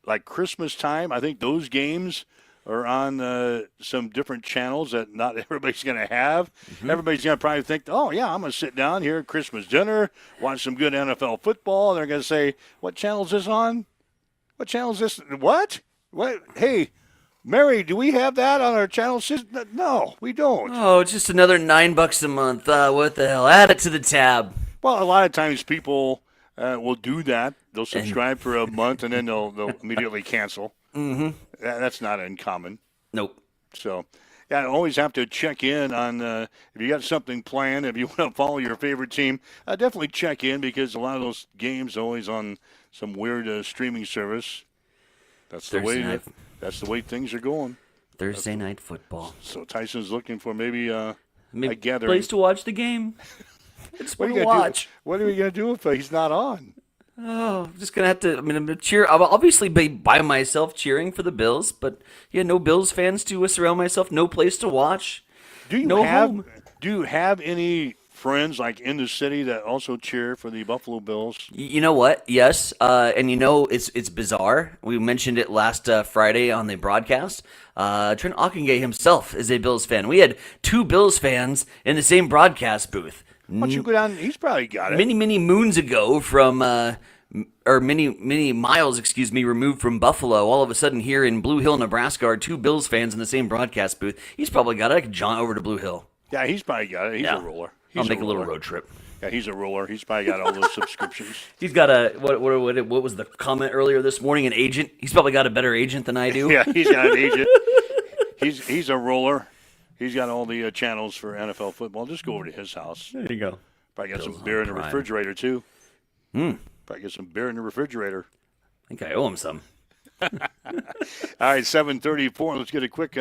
like Christmas time, I think those games are on some different channels that not everybody's going to have. Mm-hmm. Everybody's going to probably think, I'm going to sit down here at Christmas dinner, watch some good NFL football. And they're going to say, what channel is this on? What channel is this? What? Hey, Mary, do we have that on our channel? No, we don't. Oh, it's just another $9 a month. What the hell? Add it to the tab. Well, a lot of times people will do that. They'll subscribe for a month and then they'll immediately cancel. Mm-hmm. That's not uncommon. Nope. So, I always have to check in on if you got something planned, if you want to follow your favorite team, definitely check in because a lot of those games are always on some weird streaming service. That's the way things are going. Thursday night football. So Tyson's looking for maybe a gathering. Place to watch the game. It's what to watch. What are we going to do if he's not on? Oh, I'm just going to have to, I'm going to cheer. I'll obviously be by myself cheering for the Bills, but no Bills fans to surround myself, no place to watch. Do you have any friends like in the city that also cheer for the Buffalo Bills? You know what? Yes. And it's bizarre. We mentioned it last Friday on the broadcast. Trent Ockengay himself is a Bills fan. We had 2 Bills fans in the same broadcast booth. Why don't you go down? He's probably got it. Many moons ago from many miles, removed from Buffalo, all of a sudden here in Blue Hill, Nebraska, are two Bills fans in the same broadcast booth. He's probably got it. I could jaunt over to Blue Hill. Yeah, he's probably got it. He's a roller. I'll make a little road trip. Yeah, he's a roller. He's probably got all those subscriptions. He's got a what was the comment earlier this morning? An agent. He's probably got a better agent than I do. Yeah, he's got an agent. He's a roller. He's got all the channels for NFL football. Just go over to his house. There you go. Probably got some beer in the refrigerator too. Probably get some beer in the refrigerator. I think I owe him some. All right, 7:34. Let's get a quick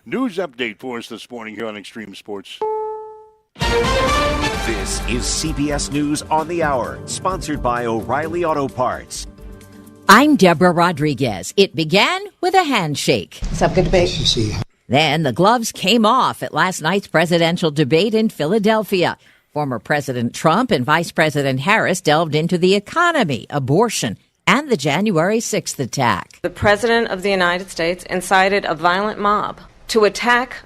news update for us this morning here on Extreme Sports. This is CBS News on the Hour, sponsored by O'Reilly Auto Parts. I'm Deborah Rodriguez. It began with a handshake. What's up? Good debate. Then the gloves came off at last night's presidential debate in Philadelphia. Former President Trump and Vice President Harris delved into the economy, abortion, and the January 6th attack. The President of the United States incited a violent mob to attack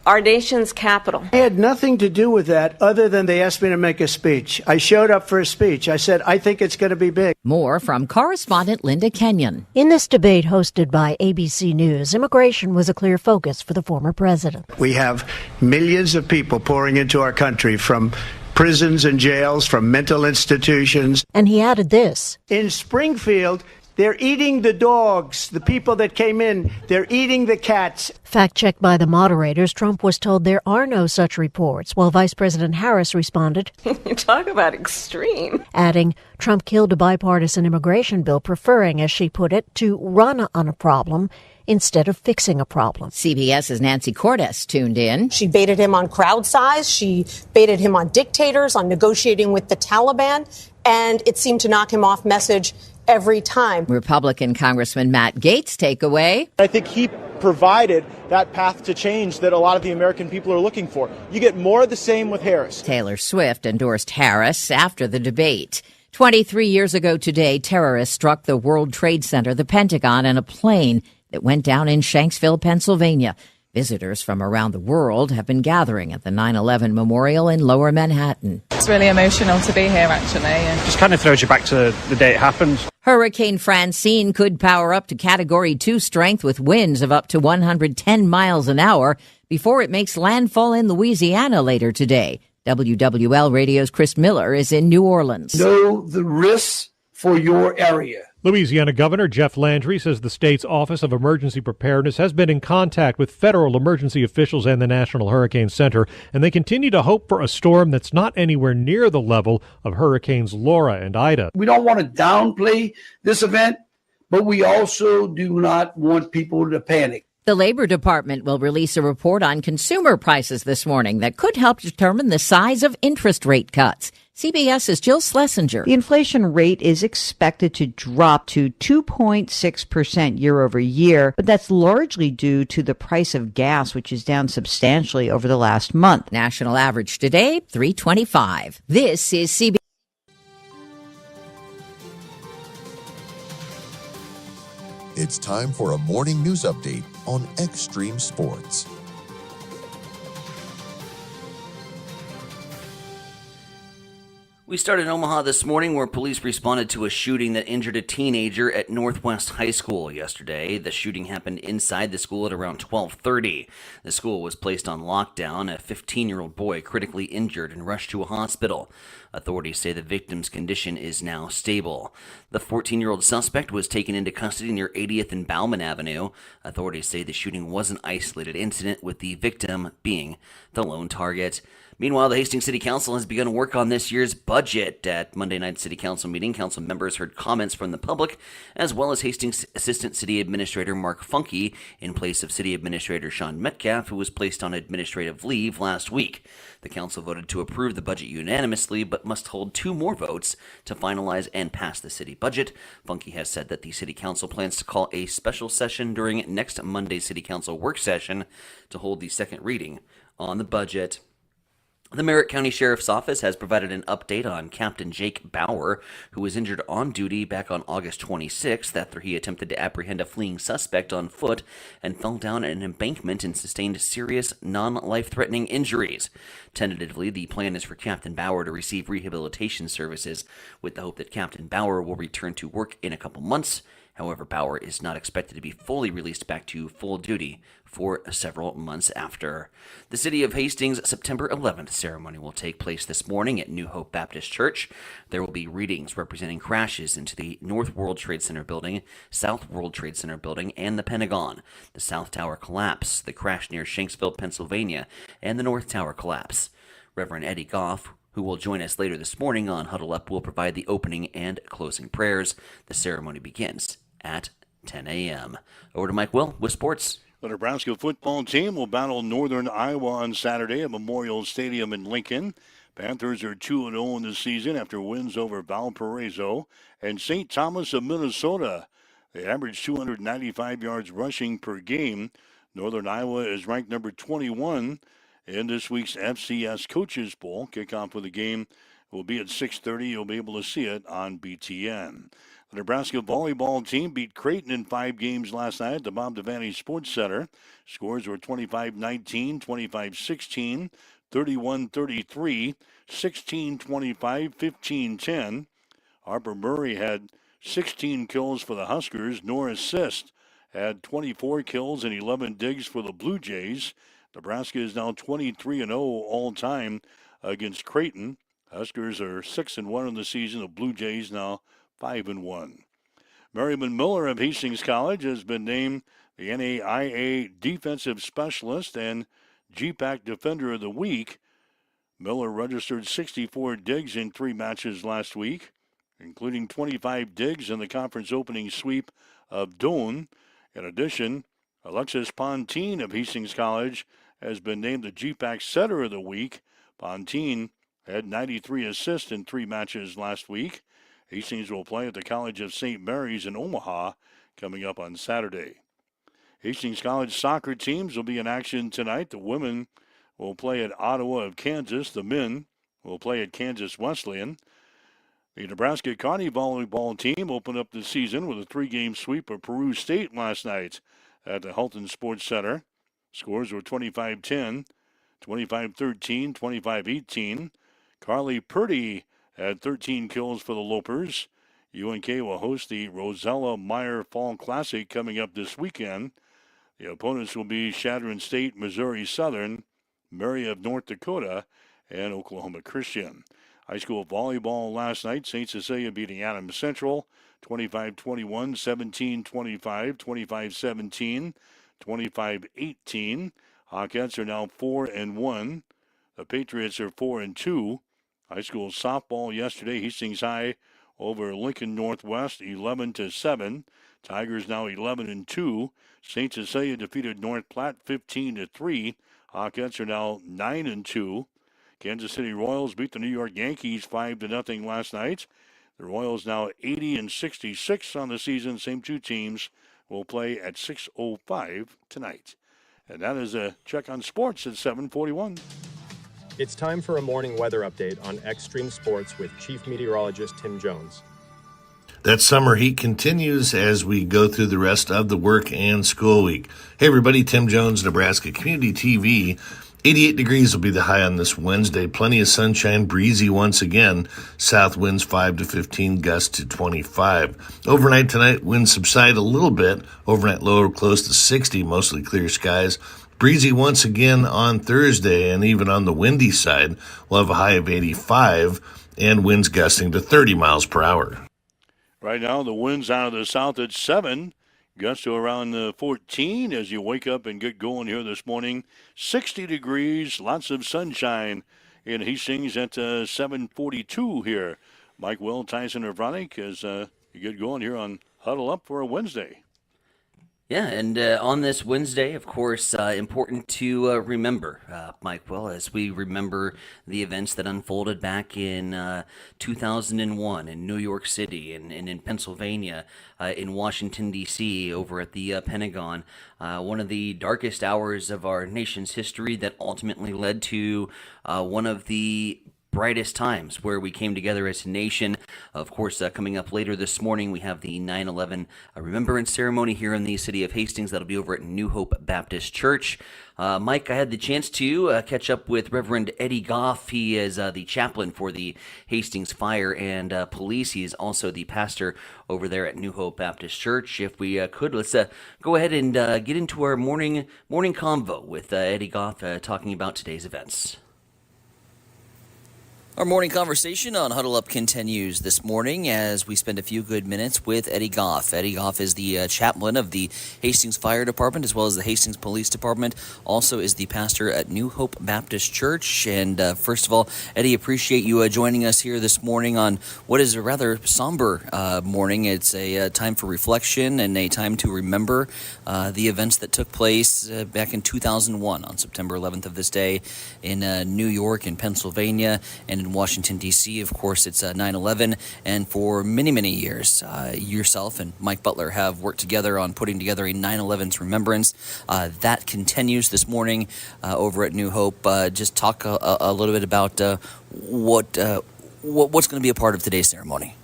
our nation's capital. I had nothing to do with that other than they asked me to make a speech. I showed up for a speech. I said, I think it's going to be big. More from correspondent Linda Kenyon. In this debate hosted by ABC News, immigration was a clear focus for the former president. We have millions of people pouring into our country from prisons and jails, from mental institutions. And he added this. In Springfield, they're eating the dogs. The people that came in, they're eating the cats. Fact checked by the moderators, Trump was told there are no such reports, while Vice President Harris responded, You talk about extreme. Adding, Trump killed a bipartisan immigration bill, preferring, as she put it, to run on a problem instead of fixing a problem. CBS's Nancy Cordes tuned in. She baited him on crowd size. She baited him on dictators, on negotiating with the Taliban, and it seemed to knock him off message every time. Republican Congressman Matt Gaetz' takeaway. I think he provided that path to change that a lot of the American people are looking for. You get more of the same with Harris. Taylor Swift endorsed Harris after the debate. 23 years ago today, terrorists struck the World Trade Center, the Pentagon, and a plane that went down in Shanksville, Pennsylvania. Visitors from around the world have been gathering at the 9/11 Memorial in Lower Manhattan. It's really emotional to be here, actually. And Just kind of throws you back to the day it happened. Hurricane Francine could power up to Category 2 strength with winds of up to 110 miles an hour before it makes landfall in Louisiana later today. WWL Radio's Chris Miller is in New Orleans. Know the risks for your area. Louisiana Governor Jeff Landry says the state's Office of Emergency Preparedness has been in contact with federal emergency officials and the National Hurricane Center, and they continue to hope for a storm that's not anywhere near the level of Hurricanes Laura and Ida. We don't want to downplay this event, but we also do not want people to panic. The Labor Department will release a report on consumer prices this morning that could help determine the size of interest rate cuts. CBS's Jill Schlesinger. The inflation rate is expected to drop to 2.6% year over year, but that's largely due to the price of gas, which is down substantially over the last month. National average today, $3.25. This is CBS. It's time for a morning news update on Extreme Sports. We started in Omaha this morning where police responded to a shooting that injured a teenager at Northwest High School yesterday. The shooting happened inside the school at around 12:30. The school was placed on lockdown. A 15-year-old boy critically injured and rushed to a hospital. Authorities say the victim's condition is now stable. The 14-year-old suspect was taken into custody near 80th and Bauman Avenue. Authorities say the shooting was an isolated incident, with the victim being the lone target. Meanwhile, the Hastings City Council has begun work on this year's budget. At Monday night's City Council meeting, council members heard comments from the public, as well as Hastings Assistant City Administrator Mark Funke in place of City Administrator Sean Metcalf, who was placed on administrative leave last week. The council voted to approve the budget unanimously, but must hold 2 more votes to finalize and pass the city budget. Funke has said that the City Council plans to call a special session during next Monday's City Council work session to hold the second reading on the budget. The Merritt County Sheriff's Office has provided an update on Captain Jake Bauer, who was injured on duty back on August 26th after he attempted to apprehend a fleeing suspect on foot and fell down an embankment and sustained serious, non-life-threatening injuries. Tentatively, the plan is for Captain Bauer to receive rehabilitation services with the hope that Captain Bauer will return to work in a couple months. However, Bauer is not expected to be fully released back to full duty for several months after. The City of Hastings' September 11th ceremony will take place this morning at New Hope Baptist Church. There will be readings representing crashes into the North World Trade Center building, South World Trade Center building, and the Pentagon, the South Tower collapse, the crash near Shanksville, Pennsylvania, and the North Tower collapse. Reverend Eddie Goff, who will join us later this morning on Huddle Up, will provide the opening and closing prayers. The ceremony begins at 10 a.m. Over to Mike Will with sports. The Nebraska football team will battle Northern Iowa on Saturday at Memorial Stadium in Lincoln. Panthers are 2-0 in the season after wins over Valparaiso and St. Thomas of Minnesota. They average 295 yards rushing per game. Northern Iowa is ranked number 21 in this week's FCS Coaches Bowl. Kickoff of the game will be at 6:30. You'll be able to see it on BTN. The Nebraska volleyball team beat Creighton in 5 games last night at the Bob Devaney Sports Center. Scores were 25-19, 25-16, 31-33, 16-25, 15-10. Harper Murray had 16 kills for the Huskers. Nor Assist had 24 kills and 11 digs for the Blue Jays. Nebraska is now 23-0 all-time against Creighton. Huskers are 6-1 in the season. The Blue Jays now 5-1. Merriman Miller of Hastings College has been named the NAIA Defensive Specialist and GPAC Defender of the Week. Miller registered 64 digs in 3 matches last week, including 25 digs in the conference opening sweep of Doane. In addition, Alexis Pontine of Hastings College has been named the GPAC Setter of the Week. Pontine had 93 assists in 3 matches last week. Hastings will play at the College of St. Mary's in Omaha coming up on Saturday. Hastings College soccer teams will be in action tonight. The women will play at Ottawa of Kansas. The men will play at Kansas Wesleyan. The Nebraska Kearney volleyball team opened up the season with a 3-game sweep of Peru State last night at the Halton Sports Center. Scores were 25-10, 25-13, 25-18. Carly Purdy had 13 kills for the Lopers. UNK will host the Rosella Meyer Fall Classic coming up this weekend. The opponents will be Chadron State, Missouri Southern, Mary of North Dakota, and Oklahoma Christian. High school volleyball last night, St. Cecilia beating Adams Central 25-21, 17-25, 25-17, 25-18. Hawkettes are now 4-1. The Patriots are 4-2. High school softball yesterday, Hastings High over Lincoln Northwest 11-7. Tigers now 11-2. St. Cecilia defeated North Platte 15-3. Hawkettes are now 9-2. Kansas City Royals beat the New York Yankees 5-0 last night. The Royals now 80-66 on the season. Same 2 teams will play at 6:05 tonight. And that is a check on sports at 7:41. It's time for a morning weather update on Extreme Sports with Chief Meteorologist Tim Jones. That summer heat continues as we go through the rest of the work and school week. Hey everybody, Tim Jones, Nebraska Community TV. 88 degrees will be the high on this Wednesday. Plenty of sunshine, breezy once again. South winds 5 to 15, gusts to 25. Overnight tonight, winds subside a little bit. Overnight low close to 60, mostly clear skies. Breezy once again on Thursday, and even on the windy side, we'll have a high of 85 and winds gusting to 30 miles per hour. Right now, the winds out of the south at 7, gusts to around 14 as you wake up and get going here this morning. 60 degrees, lots of sunshine in Hastings at 7:42 here. Mike Will, Tyson Vronic as you get going here on Huddle Up for a Wednesday. Yeah, and on this Wednesday, of course, important to remember, Mike, well, as we remember the events that unfolded back in 2001 in New York City and in Pennsylvania, in Washington, D.C., over at the Pentagon. One of the darkest hours of our nation's history that ultimately led to one of the brightest times where we came together as a nation. Of course, coming up later this morning, we have the 9/11 Remembrance Ceremony here in the city of Hastings. That'll be over at New Hope Baptist Church. Mike, I had the chance to catch up with Reverend Eddie Goff. He is the chaplain for the Hastings Fire and Police. He is also the pastor over there at New Hope Baptist Church. If we could, let's go ahead and get into our morning convo with Eddie Goff talking about today's events. Our morning conversation on Huddle Up continues this morning as we spend a few good minutes with Eddie Goff. Eddie Goff is the chaplain of the Hastings Fire Department as well as the Hastings Police Department. Also is the pastor at New Hope Baptist Church. And first of all, Eddie, appreciate you joining us here this morning on what is a rather somber morning. It's a time for reflection and a time to remember the events that took place back in 2001 on September 11th of this day in New York and Pennsylvania and in Washington, D.C. Of course, it's 9/11, and for many, many years, yourself and Mike Butler have worked together on putting together a 9/11's remembrance. That continues this morning over at New Hope. Just talk a little bit about what's going to be a part of today's ceremony.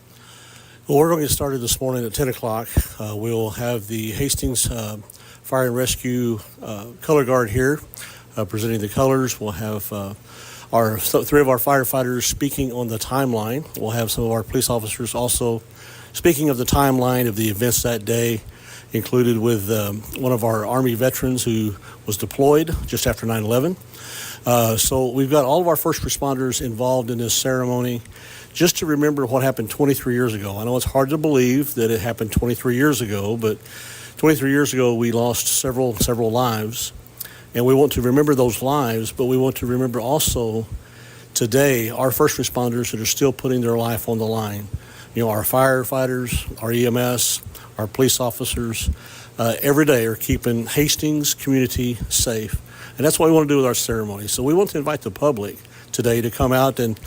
Well, we're going to get started this morning at 10 o'clock. We'll have the Hastings Fire and Rescue Color Guard here presenting the colors. We'll have three of our firefighters speaking on the timeline. We'll have some of our police officers also speaking of the timeline of the events that day, included with one of our Army veterans who was deployed just after 9/11. So we've got all of our first responders involved in this ceremony just to remember what happened 23 years ago. I know it's hard to believe that it happened 23 years ago, but 23 years ago we lost several lives. And we want to remember those lives, but we want to remember also today our first responders that are still putting their life on the line. You know, our firefighters, our EMS, our police officers, every day are keeping Hastings community safe. And that's what we want to do with our ceremony. So we want to invite the public today to come out and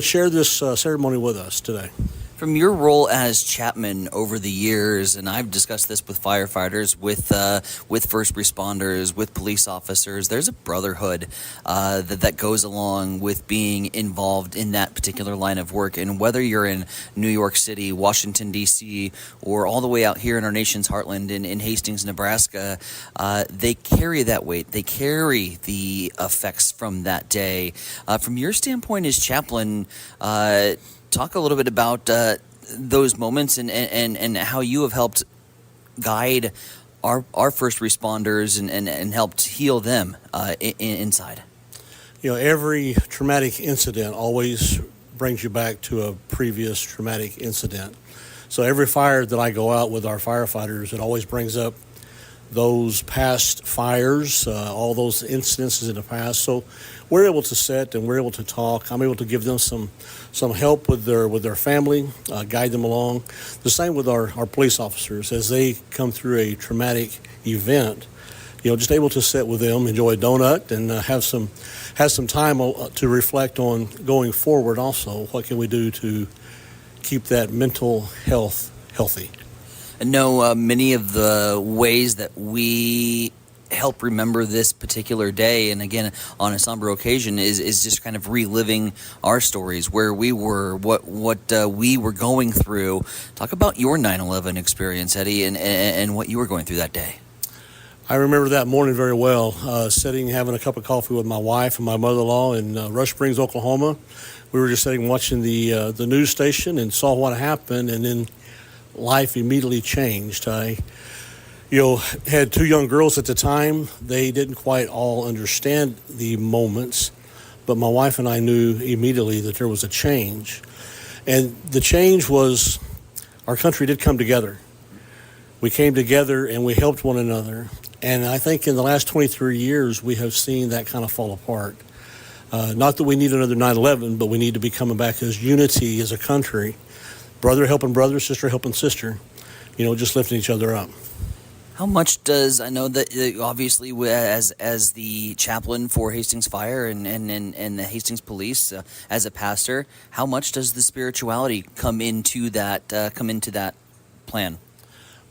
share this ceremony with us today. From your role as chaplain over the years, and I've discussed this with firefighters, with first responders, with police officers, there's a brotherhood that goes along with being involved in that particular line of work. And whether you're in New York City, Washington, D.C., or all the way out here in our nation's heartland in Hastings, Nebraska, they carry that weight. They carry the effects from that day. From your standpoint as chaplain, talk a little bit about those moments and how you have helped guide our first responders and helped heal them inside. You know, every traumatic incident always brings you back to a previous traumatic incident. So every fire that I go out with our firefighters, it always brings up those past fires, all those incidences in the past. So we're able to sit and we're able to talk. I'm able to give them some help with their family, guide them along. The same with our police officers as they come through a traumatic event. You know, just able to sit with them, enjoy a donut, and have some time to reflect on going forward. Also, what can we do to keep that mental health healthy? I know many of the ways that we help remember this particular day, and again, on a somber occasion, is just kind of reliving our stories, where we were, what we were going through. Talk about your 9/11 experience, Eddie, and what you were going through that day. I remember that morning very well, sitting, having a cup of coffee with my wife and my mother-in-law in Rush Springs, Oklahoma. We were just sitting watching the news station and saw what happened, and then life immediately changed. I had two young girls at the time. They didn't quite all understand the moments, but my wife and I knew immediately that there was a change. And the change was our country did come together. We came together and we helped one another. And I think in the last 23 years, we have seen that kind of fall apart. Not that we need another 9/11, but we need to be coming back as unity as a country. Brother helping brother, sister helping sister, just lifting each other up. How much does, I know that obviously as the chaplain for Hastings Fire and the Hastings Police, as a pastor, how much does the spirituality come into that plan?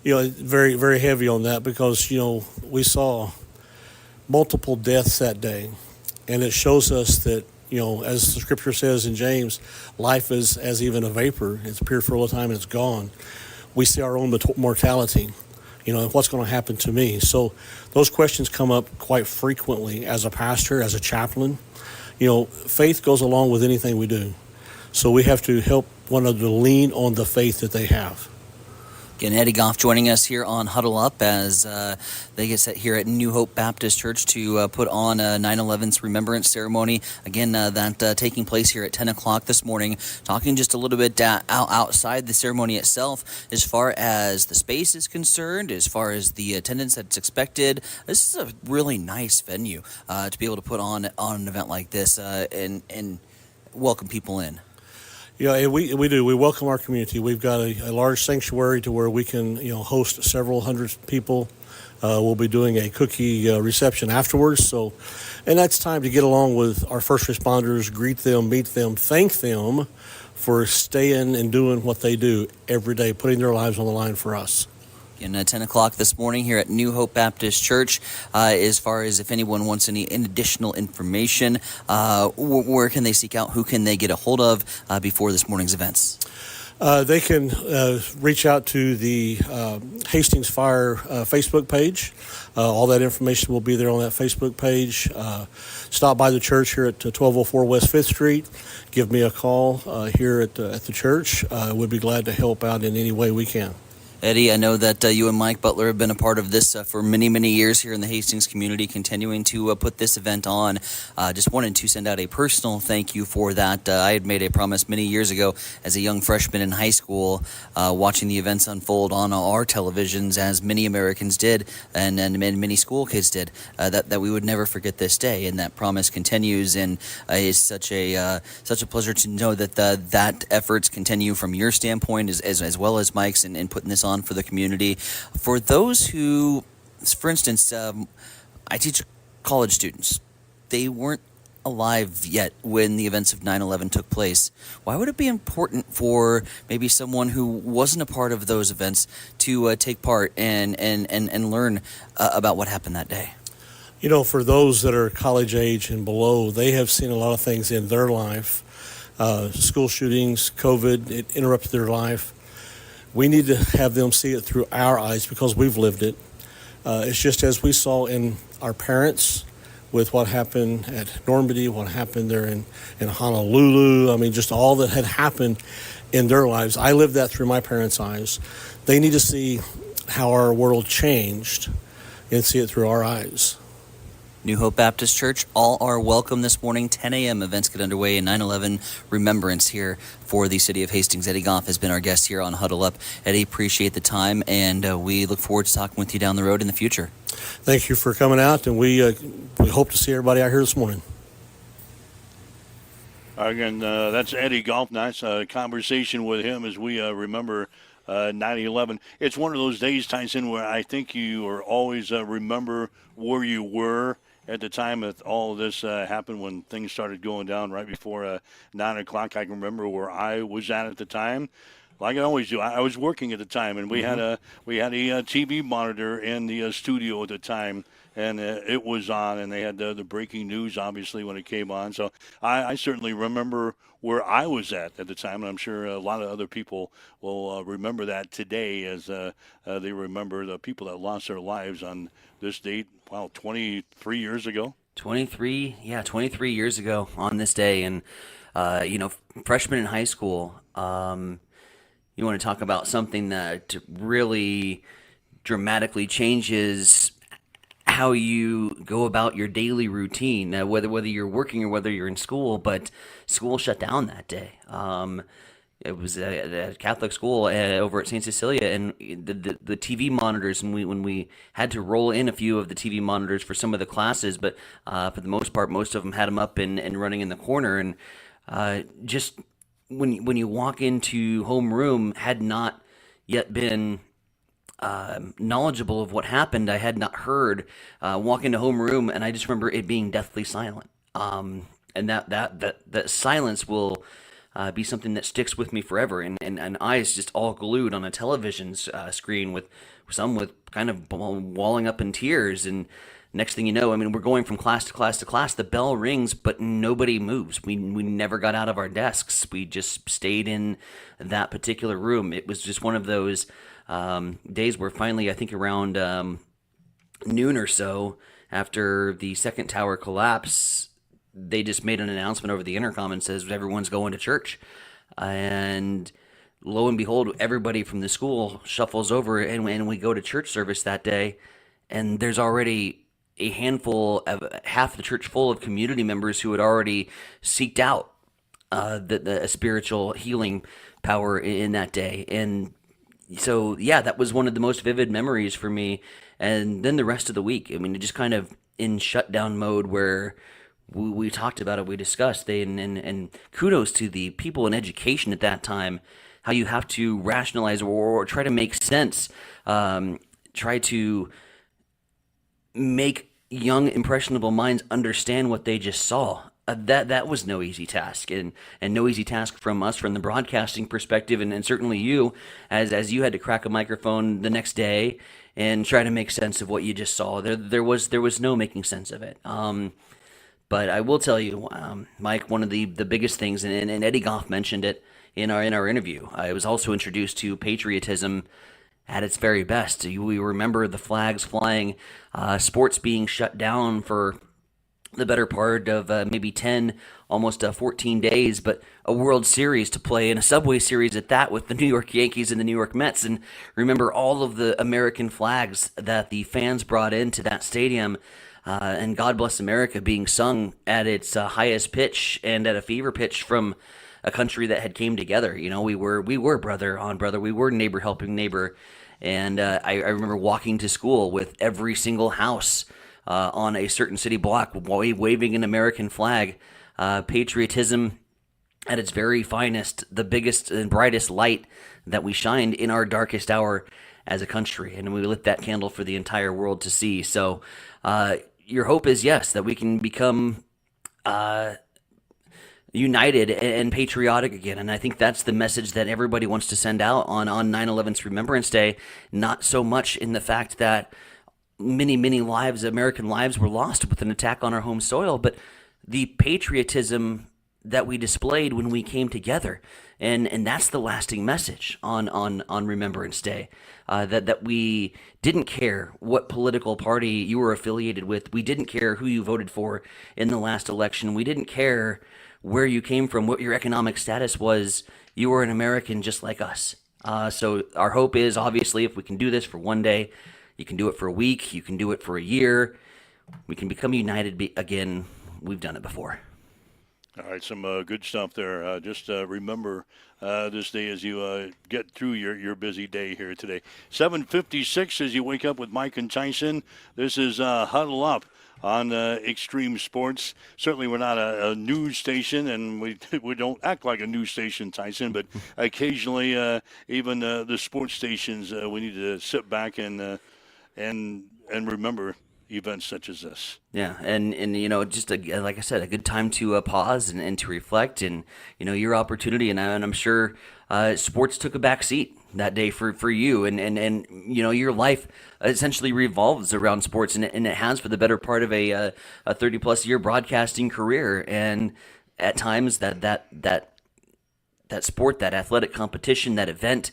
Very, very heavy on that because, we saw multiple deaths that day. And it shows us that, as the scripture says in James, life is as even a vapor. It's appeared for a little time and it's gone. We see our own mortality. What's going to happen to me? So those questions come up quite frequently as a pastor, as a chaplain. Faith goes along with anything we do. So we have to help one another to lean on the faith that they have. Again, Eddie Goff joining us here on Huddle Up as they get set here at New Hope Baptist Church to put on a 9/11's Remembrance Ceremony. Again, that taking place here at 10 o'clock this morning. Talking just a little bit outside the ceremony itself as far as the space is concerned, as far as the attendance that's expected. This is a really nice venue to be able to put on an event like this and welcome people in. Yeah, we do. We welcome our community. We've got a large sanctuary to where we can, host several hundred people. We'll be doing a cookie reception afterwards. And that's time to get along with our first responders, greet them, meet them, thank them for staying and doing what they do every day, putting their lives on the line for us. And 10 o'clock this morning here at New Hope Baptist Church. As far as if anyone wants any additional information, where can they seek out? Who can they get a hold of before this morning's events? They can reach out to the Hastings Fire Facebook page. All that information will be there on that Facebook page. Stop by the church here at 1204 West 5th Street. Give me a call here at the church. We'd be glad to help out in any way we can. Eddie, I know that you and Mike Butler have been a part of this for many, many years here in the Hastings community, continuing to put this event on. Just wanted to send out a personal thank you for that. I had made a promise many years ago as a young freshman in high school, watching the events unfold on our televisions, as many Americans did and many school kids did, that we would never forget this day. And that promise continues, and it's such a pleasure to know that that efforts continue from your standpoint as well as Mike's and putting this on for the community. For those who, for instance, I teach college students. They weren't alive yet when the events of 9/11 took place. Why would it be important for maybe someone who wasn't a part of those events to take part and learn about what happened that day? For those that are college age and below, they have seen a lot of things in their life. School shootings, COVID, it interrupted their life. We need to have them see it through our eyes because we've lived it. It's just as we saw in our parents with what happened at Normandy, what happened there in Honolulu. I mean, just all that had happened in their lives. I lived that through my parents' eyes. They need to see how our world changed and see it through our eyes. New Hope Baptist Church, all are welcome this morning. 10 a.m. events get underway in 9/11 remembrance here for the city of Hastings. Eddie Goff has been our guest here on Huddle Up. Eddie, appreciate the time, and we look forward to talking with you down the road in the future. Thank you for coming out, and we hope to see everybody out here this morning. Again, that's Eddie Goff. Nice conversation with him as we remember 9/11. It's one of those days, Tyson, where I think you are always remember where you were at the time that all of this happened, when things started going down right before 9 o'clock. I can remember where I was at the time. Like I always do, I was working at the time, and we had a TV monitor in the studio at the time, and it was on, and they had the breaking news, obviously, when it came on. So I certainly remember where I was at the time, and I'm sure a lot of other people will remember that today as they remember the people that lost their lives on this date, 23 years ago. 23 years ago on this day. And, freshman in high school, you want to talk about something that really dramatically changes how you go about your daily routine, whether you're working or whether you're in school. But school shut down that day. It was a Catholic school over at St. Cecilia, and the TV monitors, and when we had to roll in a few of the TV monitors for some of the classes, but for the most part, most of them had them up and running in the corner. And just when you walk into homeroom, had not yet been knowledgeable of what happened. I had not heard. Walk into homeroom, and I just remember it being deathly silent. And that silence will be something that sticks with me forever. And eyes just all glued on a television screen, with some with kind of walling up in tears. And next thing you know, I mean, we're going from class to class to class. The bell rings, but nobody moves. We never got out of our desks. We just stayed in that particular room. It was just one of those days where finally, I think around noon or so, after the second tower collapse, they just made an announcement over the intercom and says everyone's going to church. And lo and behold, everybody from the school shuffles over, and we go to church service that day. And there's already a handful of half the church full of community members who had already seeked out the spiritual healing power in that day. And so, yeah, that was one of the most vivid memories for me. And then the rest of the week, I mean, it just kind of in shutdown mode where we talked about it, we discussed, and kudos to the people in education at that time, how you have to rationalize or try to make sense, try to make young, impressionable minds understand what they just saw. That was no easy task, and no easy task from us from the broadcasting perspective, and certainly you, as you had to crack a microphone the next day and try to make sense of what you just saw. There was no making sense of it. But I will tell you, Mike, one of the biggest things, and Eddie Goff mentioned it in our interview. I was also introduced to patriotism at its very best. We remember the flags flying, sports being shut down for the better part of maybe 10, almost 14 days, but a World Series to play in a Subway Series at that with the New York Yankees and the New York Mets. And remember all of the American flags that the fans brought into that stadium, and God Bless America being sung at its highest pitch and at a fever pitch from a country that had came together. You know, we were brother on brother. We were neighbor helping neighbor. And I remember walking to school with every single house on a certain city block waving an American flag. Patriotism at its very finest, the biggest and brightest light that we shined in our darkest hour as a country. And we lit that candle for the entire world to see. So your hope is, yes, that we can become united and patriotic again. And I think that's the message that everybody wants to send out on 9/11's Remembrance Day. Not so much in the fact that many lives, American lives, were lost with an attack on our home soil, but the patriotism that we displayed when we came together. And that's the lasting message on Remembrance Day, that we didn't care what political party you were affiliated with. We didn't care who you voted for in the last election. We didn't care where you came from, what your economic status was. You were an American just like us. So our hope is, obviously, if we can do this for one day, you can do it for a week, you can do it for a year, we can become united again. We've done it before. All right, some good stuff there. Just remember this day as you get through your busy day here today. 7:56 as you wake up with Mike and Tyson. This is Huddle Up on Extreme Sports. Certainly we're not a news station, and we don't act like a news station, Tyson, but occasionally even the sports stations, we need to sit back and remember events such as this. Yeah, and you know, just like I said, a good time to pause and to reflect, and you know, your opportunity, and I'm sure sports took a back seat that day for you, and you know, your life essentially revolves around sports, and it has for the better part of a 30+ year broadcasting career, and at times that sport, that athletic competition, that event,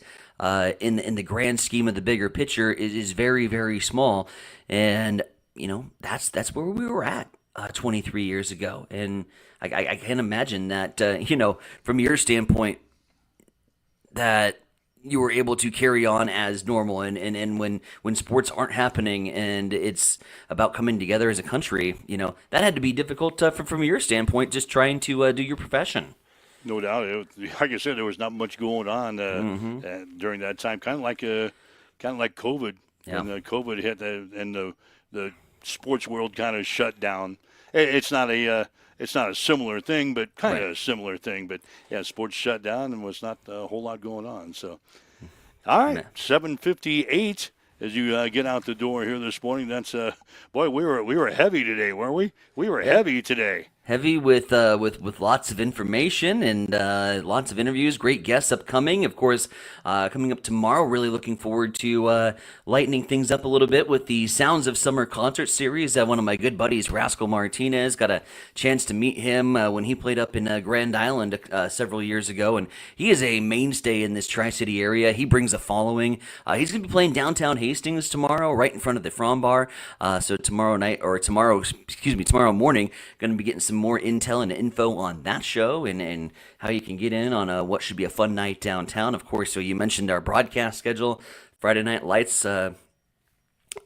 in the grand scheme of the bigger picture is very, very small. And you know, that's where we were at 23 years ago. And I can't imagine that, you know, from your standpoint, that you were able to carry on as normal. And when sports aren't happening and it's about coming together as a country, you know, that had to be difficult from your standpoint, just trying to do your profession. No doubt. Like I said, there was not much going on during that time. Kind of like COVID. Yeah. When COVID hit, and the sports world kind of shut down. It's not a similar thing, but kind of a similar thing. But yeah, sports shut down and was not a whole lot going on. So, all right, 7:58. as you get out the door here this morning. That's boy, we were heavy today, weren't we? We were heavy today. Heavy with lots of information and lots of interviews. Great guests upcoming. Of course, coming up tomorrow. Really looking forward to lightening things up a little bit with the Sounds of Summer concert series. One of my good buddies, Rascal Martinez, got a chance to meet him when he played up in Grand Island several years ago, and he is a mainstay in this Tri-City area. He brings a following. He's going to be playing downtown Hastings tomorrow, right in front of the Fromm Bar. So tomorrow morning, going to be getting some more intel and info on that show and how you can get in on what should be a fun night downtown. Of course, so you mentioned our broadcast schedule, Friday Night Lights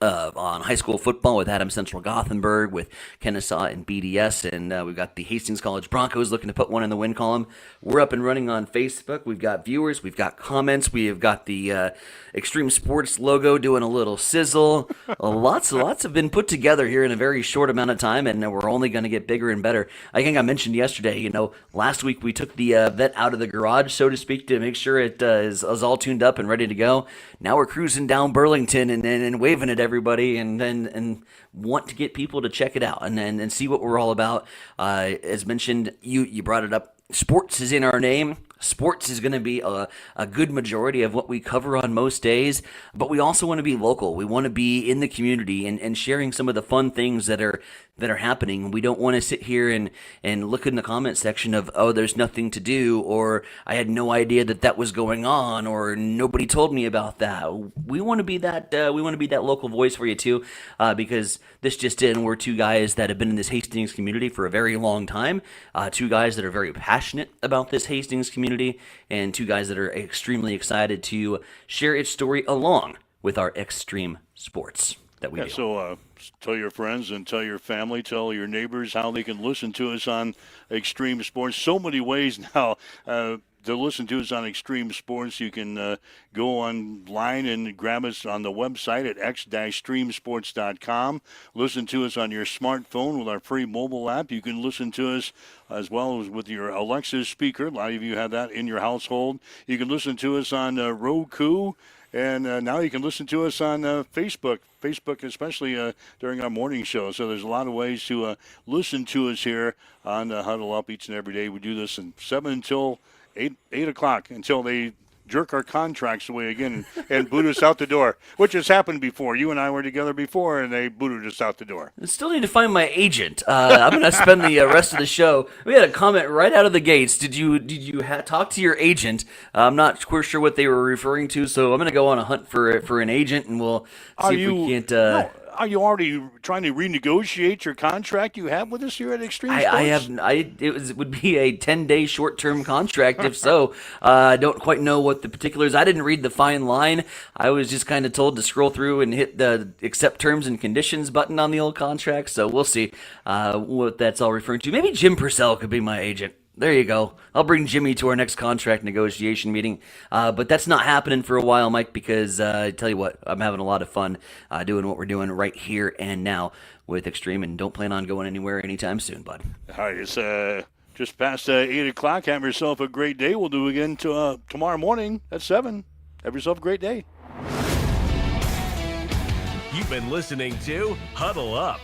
on high school football with Adam Central Gothenburg, with Kennesaw and BDS, and we've got the Hastings College Broncos looking to put one in the win column. We're up and running on Facebook. We've got viewers, we've got comments, we have got the Extreme Sports logo doing a little sizzle. Lots have been put together here in a very short amount of time, and we're only going to get bigger and better. I think I mentioned yesterday, last week we took the vet out of the garage, so to speak, to make sure it is all tuned up and ready to go. Now we're cruising down Burlington and waving at everybody and want to get people to check it out and see what we're all about. As mentioned, you brought it up. Sports is in our name. Sports is going to be a good majority of what we cover on most days, but we also want to be local. We want to be in the community and sharing some of the fun things that are happening. We don't want to sit here and look in the comment section of, oh, there's nothing to do, or I had no idea that was going on, or nobody told me about that. We want to be that local voice for you too, because this just in, we're two guys that have been in this Hastings community for a very long time, two guys that are very passionate about this Hastings community, and two guys that are extremely excited to share its story along with our Extreme Sports that we do. So tell your friends and tell your family, tell your neighbors how they can listen to us on Extreme Sports. So many ways now to listen to us on Extreme Sports. You can go online and grab us on the website at x-streamsports.com. Listen to us on your smartphone with our free mobile app. You can listen to us as well as with your Alexa speaker. A lot of you have that in your household. You can listen to us on Roku. And now you can listen to us on Facebook, especially during our morning show. So there's a lot of ways to listen to us here on Huddle Up each and every day. We do this from 7 until 8 o'clock until they jerk our contracts away again and boot us out the door, which has happened before. You and I were together before, and they booted us out the door. I still need to find my agent. I'm going to spend the rest of the show. We had a comment right out of the gates. Did you talk to your agent? I'm not quite sure what they were referring to, so I'm going to go on a hunt for an agent, and we'll see if we can't. Are you already trying to renegotiate your contract you have with us here at Extreme Sports? It would be a 10-day short-term contract. If so, I don't quite know what the particulars. I didn't read the fine line. I was just kind of told to scroll through and hit the accept terms and conditions button on the old contract. So we'll see what that's all referring to. Maybe Jim Purcell could be my agent. There you go. I'll bring Jimmy to our next contract negotiation meeting. But that's not happening for a while, Mike, because I tell you what, I'm having a lot of fun doing what we're doing right here and now with Extreme, and don't plan on going anywhere anytime soon, bud. All right, it's just past 8 o'clock. Have yourself a great day. We'll do it again tomorrow morning at 7. Have yourself a great day. You've been listening to Huddle Up